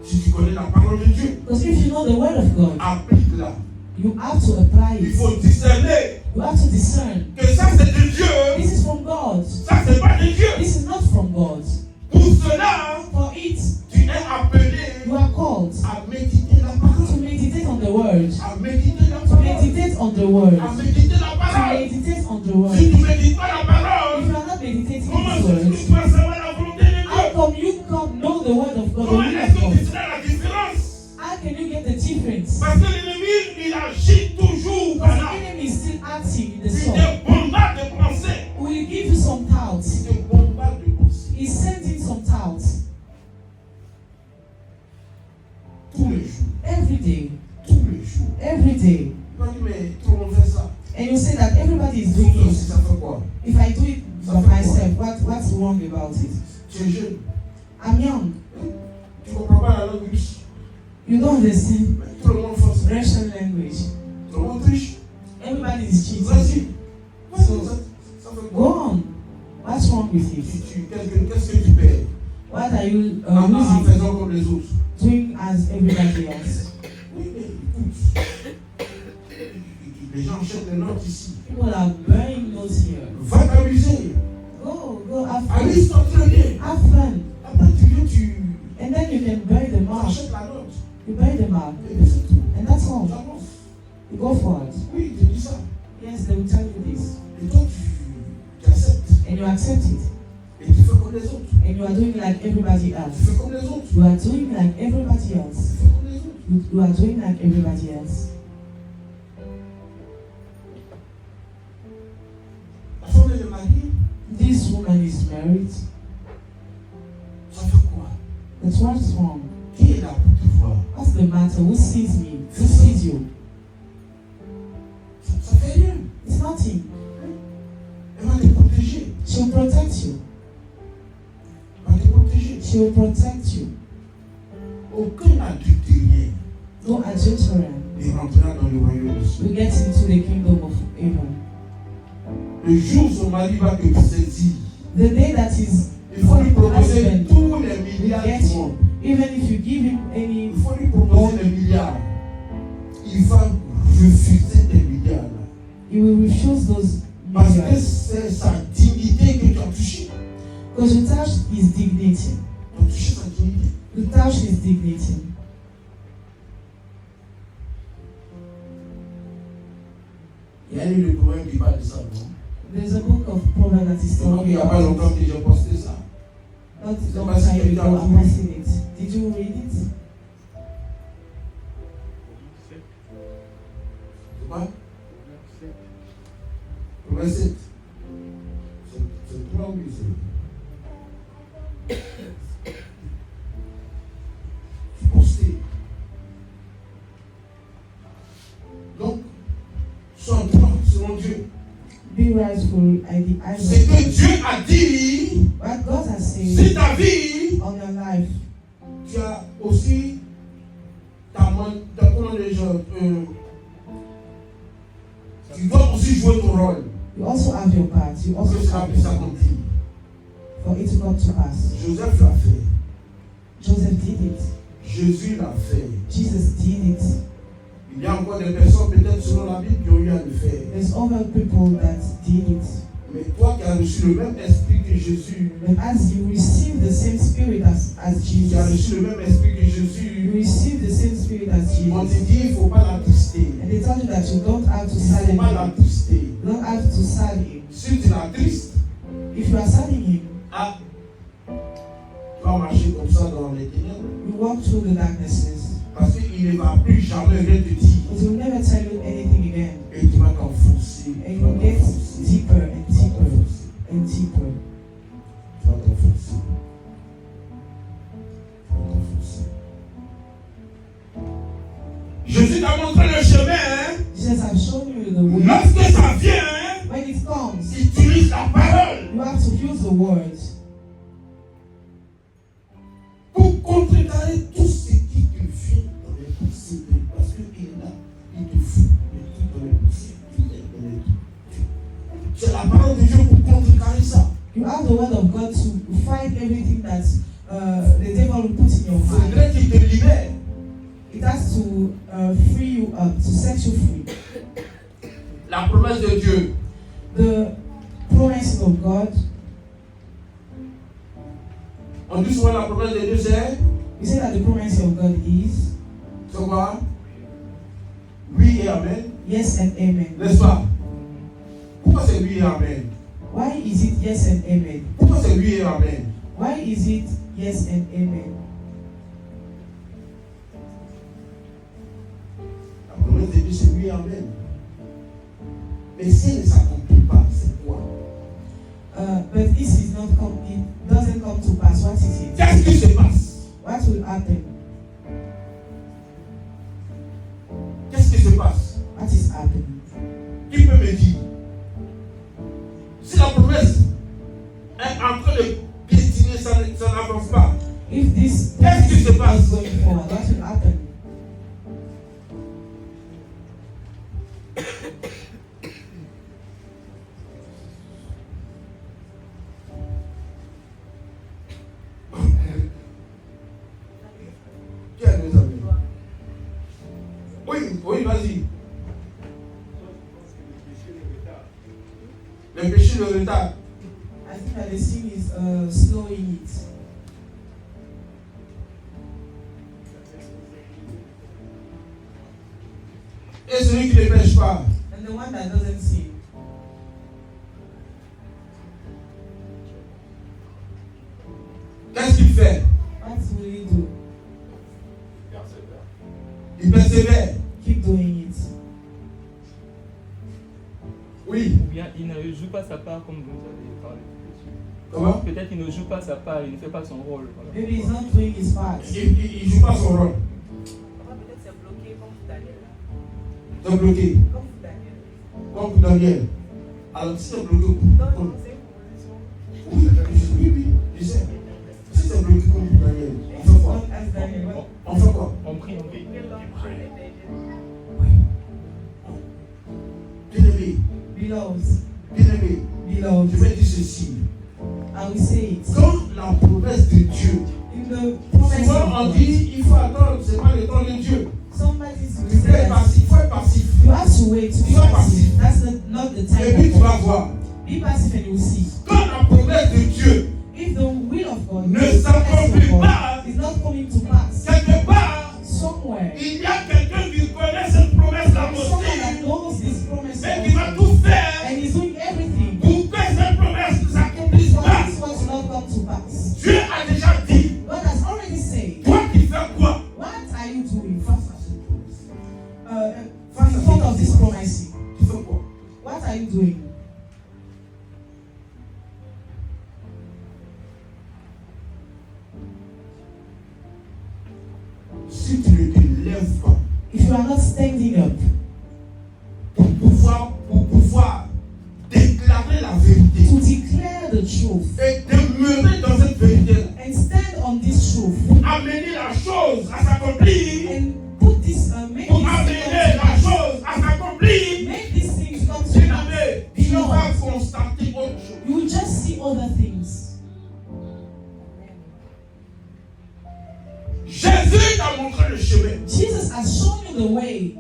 Speaker 3: Si tu connais la parole de Dieu,
Speaker 4: Because if you know the word of God,
Speaker 3: applique-la.
Speaker 4: you have to apply
Speaker 3: Il
Speaker 4: it.
Speaker 3: faut discerner
Speaker 4: You have to discern.
Speaker 3: que ça c'est de Dieu,
Speaker 4: This is from God.
Speaker 3: ça c'est pas de Dieu.
Speaker 4: This is not from God.
Speaker 3: Pour cela,
Speaker 4: For it,
Speaker 3: tu es appelé
Speaker 4: you are called
Speaker 3: à méditer la parole.
Speaker 4: to meditate on the word.
Speaker 3: À méditer la
Speaker 4: To
Speaker 3: parole.
Speaker 4: meditate on the word.
Speaker 3: À méditer la
Speaker 4: To
Speaker 3: parole.
Speaker 4: meditate on the
Speaker 3: Si
Speaker 4: word.
Speaker 3: tu ne médites pas la
Speaker 4: If
Speaker 3: parole,
Speaker 4: you are not meditating
Speaker 3: comment
Speaker 4: this
Speaker 3: est-ce que
Speaker 4: word,
Speaker 3: tu vas savoir la volonté de
Speaker 4: how
Speaker 3: Dieu?
Speaker 4: come you can't know the word of God, the
Speaker 3: Comment
Speaker 4: will
Speaker 3: est-ce
Speaker 4: of
Speaker 3: que tu
Speaker 4: God?
Speaker 3: seras la différence?
Speaker 4: How can you get the difference?
Speaker 3: Parce que l'ennemi, il agit toujours
Speaker 4: Because
Speaker 3: par
Speaker 4: the
Speaker 3: là.
Speaker 4: enemy is still acting in the
Speaker 3: Il
Speaker 4: soul.
Speaker 3: te bombarde de pensées.
Speaker 4: Will he give you some doubts?
Speaker 3: Il te bombarde de pensées.
Speaker 4: He's sending some doubts
Speaker 3: Tous les jours.
Speaker 4: every day.
Speaker 3: Tous les jours.
Speaker 4: Every day.
Speaker 3: Il va dire, mais tout le monde fait ça.
Speaker 4: And you say that everybody is
Speaker 3: Tout
Speaker 4: doing
Speaker 3: aussi,
Speaker 4: it.
Speaker 3: ça fait quoi?
Speaker 4: If I do it by myself, what's wrong about it?
Speaker 3: Tu es jeune.
Speaker 4: I'm young.
Speaker 3: Tu ne comprends pas la langue russe.
Speaker 4: You don't understand
Speaker 3: Mais tout le monde fait ça.
Speaker 4: Russian language.
Speaker 3: Tout le monde triche.
Speaker 4: Everybody is cheating.
Speaker 3: Vas-y.
Speaker 4: So,
Speaker 3: Ça fait
Speaker 4: go
Speaker 3: quoi?
Speaker 4: on. What's wrong with it?
Speaker 3: Qu'est-ce que tu perds
Speaker 4: What are you
Speaker 3: en
Speaker 4: losing?
Speaker 3: faisant comme les autres?
Speaker 4: Doing as everybody else.
Speaker 3: Oui, mais écoute. Les gens achètent les notes ici.
Speaker 4: People are buying notes here.
Speaker 3: Va t'amuser.
Speaker 4: Go, have fun.
Speaker 3: Amuse-toi très bien.
Speaker 4: Have fun.
Speaker 3: Après, tu viens, tu
Speaker 4: And then you can buy the mark.
Speaker 3: achètes la note.
Speaker 4: You buy the mark.
Speaker 3: Et puis c'est tout.
Speaker 4: And that's all.
Speaker 3: J'avance.
Speaker 4: You go for it.
Speaker 3: Oui, je dis ça.
Speaker 4: Yes, they will tell you this.
Speaker 3: Et toi, tu acceptes.
Speaker 4: And you accept it.
Speaker 3: Et tu fais comme les autres.
Speaker 4: And you are doing like everybody
Speaker 3: Tu
Speaker 4: else.
Speaker 3: fais comme les autres.
Speaker 4: You are doing like everybody
Speaker 3: Tu
Speaker 4: else.
Speaker 3: fais comme les autres.
Speaker 4: You are doing like everybody else.
Speaker 3: La femme est mariée.
Speaker 4: This woman is married.
Speaker 3: Ça fait quoi?
Speaker 4: But what's wrong?
Speaker 3: Qui est là pour te voir?
Speaker 4: What's the matter? Who sees me? Who sees you?
Speaker 3: Ça fait rien.
Speaker 4: It's nothing.
Speaker 3: Elle va te protéger.
Speaker 4: She will protect you.
Speaker 3: Elle va te protéger.
Speaker 4: She will protect you.
Speaker 3: Aucun adultérien
Speaker 4: No adulterer
Speaker 3: ne rentrera dans le royaume des cieux.
Speaker 4: will get into the kingdom of heaven.
Speaker 3: Le jour où son mari va te saisir,
Speaker 4: The day that his
Speaker 3: il faut lui proposer
Speaker 4: husband
Speaker 3: tous les
Speaker 4: will
Speaker 3: milliards
Speaker 4: get
Speaker 3: du
Speaker 4: you,
Speaker 3: monde.
Speaker 4: even if you give him any,
Speaker 3: Il faut lui proposer les milliards. Il va refuser tes milliards là.
Speaker 4: he will refuse those
Speaker 3: Parce que
Speaker 4: millions.
Speaker 3: c'est sa dignité que tu as touché.
Speaker 4: Because you touch his dignity.
Speaker 3: Tu as touché sa dignité.
Speaker 4: You touch his dignity.
Speaker 3: Il y a eu le poème qui parle de ça, non?
Speaker 4: There's a book of Proverbs that is
Speaker 3: Donc il
Speaker 4: talking
Speaker 3: n'y a pas
Speaker 4: about
Speaker 3: longtemps que j'ai posté ça.
Speaker 4: not
Speaker 3: C'est
Speaker 4: long
Speaker 3: parce
Speaker 4: time
Speaker 3: que tu as
Speaker 4: ago.
Speaker 3: tout
Speaker 4: I'm
Speaker 3: lu.
Speaker 4: passing it. Did you read it?
Speaker 3: C'est quoi? Proverbe 7. C'est 3 oui, c'est. Tu posté. Donc, sois
Speaker 4: be rightful at the eyes
Speaker 3: Ce
Speaker 4: of
Speaker 3: que
Speaker 4: God.
Speaker 3: Dieu a dit,
Speaker 4: What God has
Speaker 3: si
Speaker 4: said
Speaker 3: ta vie,
Speaker 4: on your life,
Speaker 3: tu as aussi comment les gens, tu dois aussi jouer ton rôle.
Speaker 4: you also have your part. You
Speaker 3: Pour
Speaker 4: also
Speaker 3: que cela
Speaker 4: have
Speaker 3: puisse
Speaker 4: your part
Speaker 3: s'accomplir.
Speaker 4: for it to come to pass.
Speaker 3: Joseph l'a fait.
Speaker 4: Joseph did it.
Speaker 3: Jésus l'a fait.
Speaker 4: Jesus did it.
Speaker 3: Il y a encore des personnes, peut-être selon la Bible, qui ont eu à le faire.
Speaker 4: There's other people that did it.
Speaker 3: Mais toi qui as reçu le même esprit que Jésus,
Speaker 4: But as you receive the same spirit as
Speaker 3: qui as
Speaker 4: Jesus,
Speaker 3: reçu le même esprit que
Speaker 4: you
Speaker 3: Jésus,
Speaker 4: receive the same spirit as
Speaker 3: on te
Speaker 4: Jesus.
Speaker 3: dit il ne faut pas l'attrister.
Speaker 4: And they told you that you don't have to
Speaker 3: Il ne
Speaker 4: sadden
Speaker 3: faut pas
Speaker 4: him.
Speaker 3: l'attrister.
Speaker 4: You don't have to sadden him.
Speaker 3: Si tu l'attristes,
Speaker 4: If you are saddening him,
Speaker 3: ah, tu vas marcher comme ça dans les ténèbres.
Speaker 4: you walk through the darknesses.
Speaker 3: Parce qu'il ne va plus jamais rien te dire.
Speaker 4: But he will never tell you anything again.
Speaker 3: Et tu vas t'enfoncer.
Speaker 4: And
Speaker 3: Tu vas
Speaker 4: you get
Speaker 3: t'enfoncer.
Speaker 4: deeper and deeper and deeper.
Speaker 3: Tu vas t'enfoncer. Tu vas t'enfoncer. Jésus t'a montré le chemin. Hein?
Speaker 4: Jesus have shown you the way.
Speaker 3: Lorsque ça vient, hein,
Speaker 4: When it comes,
Speaker 3: utilise la parole
Speaker 4: you have to use the words
Speaker 3: pour contrecarrer tout ce qui te vient dans les pensées. Parce qu'il est là, il te fout des trucs dans les pensées. C'est la parole de Dieu pour contrecarrer ça.
Speaker 4: You have the word of God to fight everything that the devil will put in your
Speaker 3: Il
Speaker 4: mind.
Speaker 3: faudrait qu'il te libère.
Speaker 4: It has to free you up, to set you free.
Speaker 3: La promesse de Dieu.
Speaker 4: The promise of God,
Speaker 3: On dit souvent la promesse de Dieu, c'est
Speaker 4: we say that the promise of God is
Speaker 3: quoi? Oui et amen.
Speaker 4: yes and amen.
Speaker 3: N'est-ce pas? Pourquoi c'est oui et amen?
Speaker 4: Why is it yes and amen?
Speaker 3: Pourquoi c'est oui et amen?
Speaker 4: Why is it yes and amen?
Speaker 3: La promesse de Dieu, c'est oui et amen. Mais si elle ne s'accomplit pas, c'est quoi?
Speaker 4: But this is not come. It doesn't come to pass. What is it?
Speaker 3: Qu'est-ce qui se passe?
Speaker 4: What will happen?
Speaker 3: Qu'est-ce qui se passe?
Speaker 4: What is happening?
Speaker 3: Qui peut me dire? Si la promesse est en train de piétiner, ça n'avance pas.
Speaker 4: If this
Speaker 3: Qu'est-ce qui se
Speaker 4: is
Speaker 3: passe?
Speaker 4: going forward, what will happen?
Speaker 3: Tiens, mes amis. Oui, oui, vas-y. Le péché, le retard.
Speaker 4: I think that the sin is slowing it.
Speaker 3: Et celui qui ne pêche pas.
Speaker 4: And the one that doesn't sin,
Speaker 3: Qu'est-ce qu'il fait?
Speaker 4: what will he do?
Speaker 3: Il persévère.
Speaker 4: Keep doing it.
Speaker 3: Oui.
Speaker 1: Ou bien il ne joue pas sa part comme vous avez parlé.
Speaker 3: Comment?
Speaker 1: Peut-être il ne joue pas sa part, il ne fait pas son rôle. Voilà.
Speaker 4: Maybe he's not doing his part.
Speaker 3: Il ne joue pas son rôle.
Speaker 5: Peut-être c'est bloqué comme pour Daniel.
Speaker 3: C'est bloqué.
Speaker 5: Comme pour Daniel.
Speaker 3: Comme pour Daniel. Alors, si c'est bloqué,
Speaker 5: Non,
Speaker 3: comme...
Speaker 5: non, c'est une position.
Speaker 3: Oui, je sais. Si c'est bloqué comme pour Daniel, on fait quoi?
Speaker 4: Not as Daniel. What?
Speaker 3: On fait quoi?
Speaker 1: On prie, on prie.
Speaker 3: Bien-aimé,
Speaker 4: Beloved,
Speaker 3: bien-aimé,
Speaker 4: beloved,
Speaker 3: je vais dire ceci.
Speaker 4: I will say it.
Speaker 3: Quand la promesse de Dieu,
Speaker 4: In the promise
Speaker 3: souvent
Speaker 4: of
Speaker 3: on
Speaker 4: God,
Speaker 3: dit il faut attendre, c'est pas le temps de Dieu.
Speaker 4: somebody's
Speaker 3: Il faut être passif, il faut être passif.
Speaker 4: you have to wait to be
Speaker 3: Sois
Speaker 4: passive. That's not the
Speaker 3: Et
Speaker 4: time.
Speaker 3: puis
Speaker 4: of
Speaker 3: tu vas
Speaker 4: God.
Speaker 3: voir.
Speaker 4: Be passive and you'll see.
Speaker 3: Quand la promesse de Dieu,
Speaker 4: If the will of God,
Speaker 3: Ne
Speaker 4: the purpose
Speaker 3: s'accomplit
Speaker 4: of God
Speaker 3: pas.
Speaker 4: is not coming to pass
Speaker 3: quelque part,
Speaker 4: somewhere,
Speaker 3: il y a quelqu'un qui connaît cette promesse-là
Speaker 4: someone that
Speaker 3: aussi,
Speaker 4: knows this promise
Speaker 3: mais qui va
Speaker 4: also,
Speaker 3: tout faire
Speaker 4: and is doing everything
Speaker 3: pour que cette promesse ne s'accomplisse
Speaker 4: for
Speaker 3: pas.
Speaker 4: this one to not come to pass.
Speaker 3: Dieu a déjà dit,
Speaker 4: God has already said,
Speaker 3: toi qui fais quoi?
Speaker 4: what are you doing
Speaker 3: Face à cette promesse.
Speaker 4: in front of this promise?
Speaker 3: Tu fais quoi?
Speaker 4: What are you doing?
Speaker 3: Si tu ne te lèves pas
Speaker 4: If you are not standing up
Speaker 3: pour pouvoir
Speaker 4: truth
Speaker 3: et demeurer dans cette vérité-là.
Speaker 4: and stand on this truth
Speaker 3: Amener la chose à s'accomplir.
Speaker 4: and put this, make
Speaker 3: Pour
Speaker 4: this
Speaker 3: amener
Speaker 4: thing
Speaker 3: la
Speaker 4: come to pass.
Speaker 3: chose à s'accomplir.
Speaker 4: Make these things come to
Speaker 3: Bien
Speaker 4: pass.
Speaker 3: aimé, tu vas constater autre chose.
Speaker 4: You will just see other things.
Speaker 3: Jésus t'a montré le chemin
Speaker 4: Jesus has shown you the way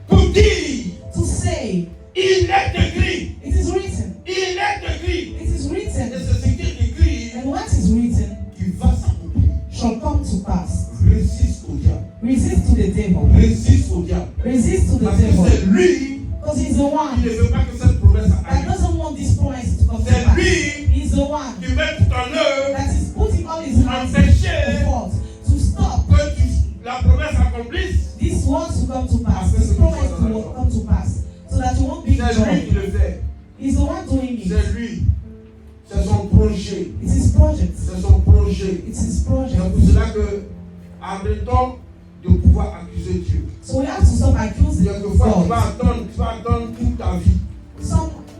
Speaker 3: pour dire,
Speaker 4: to say,
Speaker 3: il est écrit,
Speaker 4: it is written,
Speaker 3: il est écrit.
Speaker 4: it is
Speaker 3: Et
Speaker 4: written,
Speaker 3: c'est ce qui est écrit
Speaker 4: and what is written
Speaker 3: qui va s'accomplir.
Speaker 4: shall come to pass.
Speaker 3: Résiste au diable.
Speaker 4: Resist to the devil.
Speaker 3: Résiste au diable.
Speaker 4: Resist to the
Speaker 3: Parce que
Speaker 4: devil.
Speaker 3: c'est lui
Speaker 4: Because he's the
Speaker 3: qui
Speaker 4: one
Speaker 3: ne veut pas que cette promesse
Speaker 4: that
Speaker 3: arrive.
Speaker 4: doesn't want this promise to come to
Speaker 3: C'est
Speaker 4: pass.
Speaker 3: lui
Speaker 4: He's the one
Speaker 3: qui met tout en œuvre
Speaker 4: that is putting all his hands
Speaker 3: empêcher
Speaker 4: forth to stop
Speaker 3: que la promesse accomplisse.
Speaker 4: these words to come to pass, this promise to come to pass, so that you won't be
Speaker 3: C'est lui qui
Speaker 4: joy.
Speaker 3: le fait.
Speaker 4: He's the one doing it.
Speaker 3: C'est lui. C'est son projet.
Speaker 4: It's his project.
Speaker 3: C'est son projet.
Speaker 4: It's his
Speaker 3: C'est
Speaker 4: project.
Speaker 3: pour cela que arrêtons de pouvoir accuser Dieu.
Speaker 4: So we have to stop accusing
Speaker 3: Quelquefois, tu
Speaker 4: God.
Speaker 3: vas attendre toute ta vie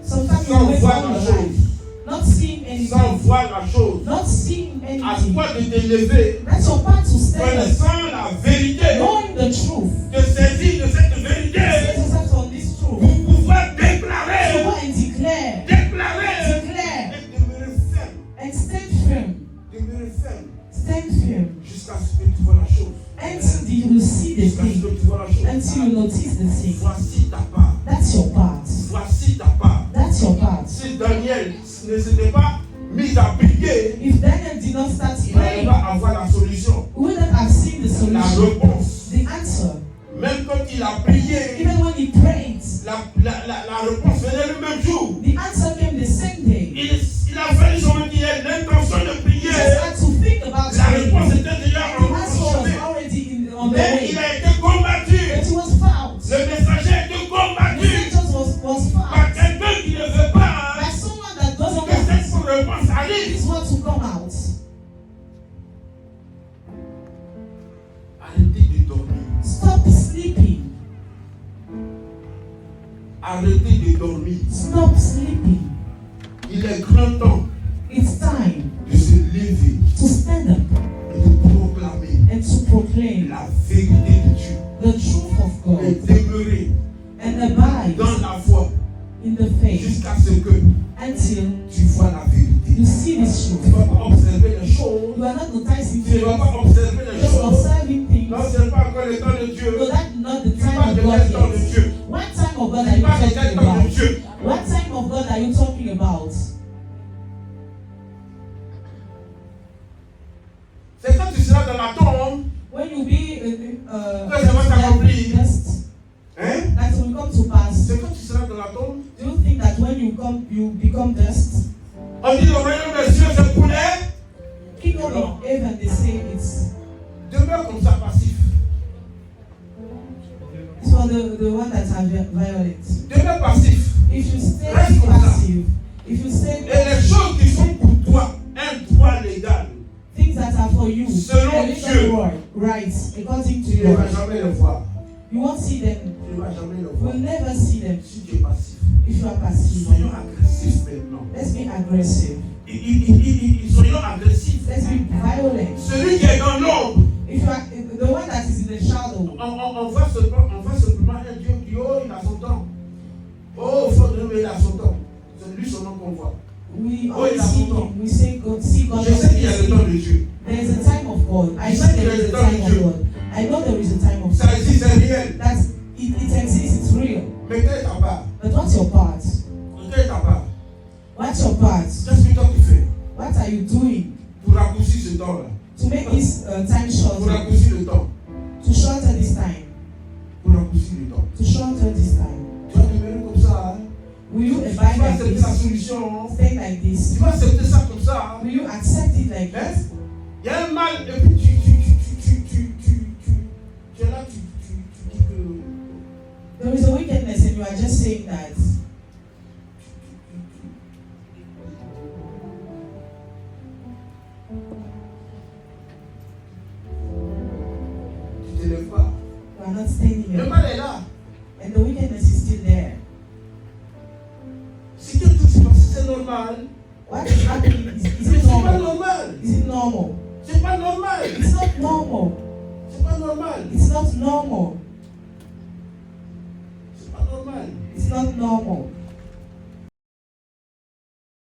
Speaker 4: Sometimes you
Speaker 3: sans
Speaker 4: wait
Speaker 3: voir
Speaker 4: all
Speaker 3: la
Speaker 4: your
Speaker 3: chose.
Speaker 4: life, not seeing
Speaker 3: Sans
Speaker 4: anything,
Speaker 3: voir la chose.
Speaker 4: not seeing
Speaker 3: À
Speaker 4: anything.
Speaker 3: toi de t'élever,
Speaker 4: That's your part to stand up,
Speaker 3: connaissant la vérité,
Speaker 4: knowing the truth.
Speaker 3: de saisir de cette vérité
Speaker 4: Set yourself on this truth.
Speaker 3: pour pouvoir
Speaker 4: So
Speaker 3: déclarer,
Speaker 4: go and declare,
Speaker 3: déclarer
Speaker 4: declare,
Speaker 3: et demeurer ferme,
Speaker 4: and stand firm.
Speaker 3: demeurer ferme
Speaker 4: Stand firm
Speaker 3: jusqu'à ce que tu vois la chose.
Speaker 4: until you see the
Speaker 3: Jusqu'à ce
Speaker 4: thing,
Speaker 3: que tu vois la chose.
Speaker 4: until you notice the thing.
Speaker 3: Voici ta part.
Speaker 4: That's your part.
Speaker 3: Voici ta part.
Speaker 4: That's your part.
Speaker 3: Si Daniel ne s'était pas mis à prier,
Speaker 4: If Daniel did not start
Speaker 3: il n'allait
Speaker 4: praying,
Speaker 3: pas avoir la solution,
Speaker 4: we wouldn't have seen the
Speaker 3: la
Speaker 4: solution,
Speaker 3: réponse.
Speaker 4: the answer.
Speaker 3: Même quand il a prié,
Speaker 4: Even when he prayed,
Speaker 3: la réponse venait le même jour.
Speaker 4: the answer came the same day.
Speaker 3: Il a fallu seulement qu'il ait l'intention de
Speaker 4: He
Speaker 3: prier.
Speaker 4: just had to think about
Speaker 3: La réponse
Speaker 4: praying.
Speaker 3: était déjà
Speaker 4: And the
Speaker 3: en
Speaker 4: answer was
Speaker 3: chemin.
Speaker 4: already on the
Speaker 3: Mais il
Speaker 4: way.
Speaker 3: a été combattu.
Speaker 4: But he was found.
Speaker 3: Le messager a été
Speaker 4: The
Speaker 3: combattu
Speaker 4: message was
Speaker 3: par
Speaker 4: found
Speaker 3: quelqu'un qui ne veut pas
Speaker 4: by someone that doesn't
Speaker 3: que cette
Speaker 4: want
Speaker 3: réponse arrive.
Speaker 4: this one to come out.
Speaker 3: Arrêtez de dormir.
Speaker 4: Stop sleeping.
Speaker 3: Arrêtez de dormir.
Speaker 4: Stop sleeping.
Speaker 3: Il est grand temps
Speaker 4: It's time
Speaker 3: de se lever
Speaker 4: to stand up
Speaker 3: et de proclamer
Speaker 4: and to proclaim
Speaker 3: la vérité de Dieu.
Speaker 4: the truth of
Speaker 3: Et
Speaker 4: God
Speaker 3: demeurer
Speaker 4: and abide
Speaker 3: dans la foi
Speaker 4: in the faith
Speaker 3: jusqu'à ce que
Speaker 4: until
Speaker 3: tu vois la vérité.
Speaker 4: you see this
Speaker 3: Tu ne
Speaker 4: truth.
Speaker 3: vas pas observer les choses.
Speaker 4: You are not noticing
Speaker 3: Tu ne vas
Speaker 4: things,
Speaker 3: pas observer les
Speaker 4: just
Speaker 3: choses.
Speaker 4: observing things.
Speaker 3: Non, ce n'est pas encore le temps de Dieu.
Speaker 4: No, that's not the
Speaker 3: Tu
Speaker 4: time
Speaker 3: parles
Speaker 4: of
Speaker 3: de
Speaker 4: God
Speaker 3: quel temps de
Speaker 4: yet.
Speaker 3: Dieu?
Speaker 4: What time of God are
Speaker 3: Tu
Speaker 4: you
Speaker 3: parles de quel
Speaker 4: talking
Speaker 3: temps de
Speaker 4: about?
Speaker 3: Dieu?
Speaker 4: What time of God are you talking about?
Speaker 3: C'est quand tu seras dans la tombe,
Speaker 4: When you be
Speaker 3: Que ça va s'accomplir.
Speaker 4: dust,
Speaker 3: hein?
Speaker 4: that will come to pass.
Speaker 3: C'est quand tu seras dans la tombe.
Speaker 4: Do you think that when you become dust?
Speaker 3: On dit le royaume des cieux c'est pour les.
Speaker 4: Kingdom of heaven, they say it's
Speaker 3: Demeure comme ça passif.
Speaker 4: for the one that are violent.
Speaker 3: Demeure passif.
Speaker 4: If you stay
Speaker 3: Reste comme ça.
Speaker 4: passive, if you stay
Speaker 3: Et les choses qui sont pour toi, un droit légal,
Speaker 4: things that are for you,
Speaker 3: Selon
Speaker 4: a
Speaker 3: Dieu.
Speaker 4: legal rights, according to
Speaker 3: tu ne
Speaker 4: your
Speaker 3: vas jamais les voir.
Speaker 4: you won't see them.
Speaker 3: Tu ne vas jamais les
Speaker 4: You
Speaker 3: voir.
Speaker 4: will never see them
Speaker 3: Si tu es passif.
Speaker 4: if you are passive.
Speaker 3: Soyons agressifs maintenant.
Speaker 4: Let's be aggressive.
Speaker 3: Soyons agressifs.
Speaker 4: Let's be violent.
Speaker 3: Celui qui est dans l'ombre,
Speaker 4: If you are the one that is in the shadow,
Speaker 3: on voit simplement un Dieu qui, oh, il a son temps. Oh, il faut mais il a son temps. C'est lui son nom qu'on voit.
Speaker 4: we
Speaker 3: Oh, il
Speaker 4: always
Speaker 3: a
Speaker 4: see
Speaker 3: son temps.
Speaker 4: him. We say God, see God.
Speaker 3: Je sais qu'il y a le temps de Dieu.
Speaker 4: There is a time of God. I
Speaker 3: Je
Speaker 4: know
Speaker 3: sais qu'il y
Speaker 4: there
Speaker 3: a
Speaker 4: is
Speaker 3: le
Speaker 4: a
Speaker 3: temps de
Speaker 4: time of
Speaker 3: Dieu.
Speaker 4: God. I know there is a time of
Speaker 3: Ça
Speaker 4: God.
Speaker 3: existe, c'est réel.
Speaker 4: That it exists. It's real.
Speaker 3: Mais quelle est ta part?
Speaker 4: But what's your part?
Speaker 3: Quelle est ta part?
Speaker 4: What's your part?
Speaker 3: Qu'est-ce que toi tu fais
Speaker 4: What are you doing
Speaker 3: pour raccourcir ce temps-là?
Speaker 4: to make this time
Speaker 3: Pour
Speaker 4: shorter?
Speaker 3: raccourcir le temps.
Speaker 4: To shorten this time.
Speaker 3: Pour raccourcir le temps.
Speaker 4: To shorten this time.
Speaker 3: Tu vas demeurer comme ça. Hein?
Speaker 4: Will you
Speaker 3: Tu
Speaker 4: abide
Speaker 3: vas
Speaker 4: like
Speaker 3: accepter la
Speaker 4: this?
Speaker 3: solution. Hein?
Speaker 4: Stay like this.
Speaker 3: Tu vas accepter ça comme ça. Hein?
Speaker 4: Will you accept it like
Speaker 3: Hein?
Speaker 4: this?
Speaker 3: Il y a un mal et puis tu es là, tu dis que.
Speaker 4: There is a wickedness and you are just saying that.
Speaker 3: Tu te lèves pas.
Speaker 4: You are not standing
Speaker 3: Le
Speaker 4: up.
Speaker 3: mal est là.
Speaker 4: And the wickedness is still there.
Speaker 3: Si que tout c'est normal?
Speaker 4: What is happening? Is
Speaker 3: Mais
Speaker 4: it
Speaker 3: c'est pas
Speaker 4: normal?
Speaker 3: normal.
Speaker 4: Is it normal?
Speaker 3: C'est pas normal.
Speaker 4: It's not normal.
Speaker 3: C'est pas normal.
Speaker 4: It's not normal.
Speaker 3: C'est pas normal.
Speaker 4: It's not normal.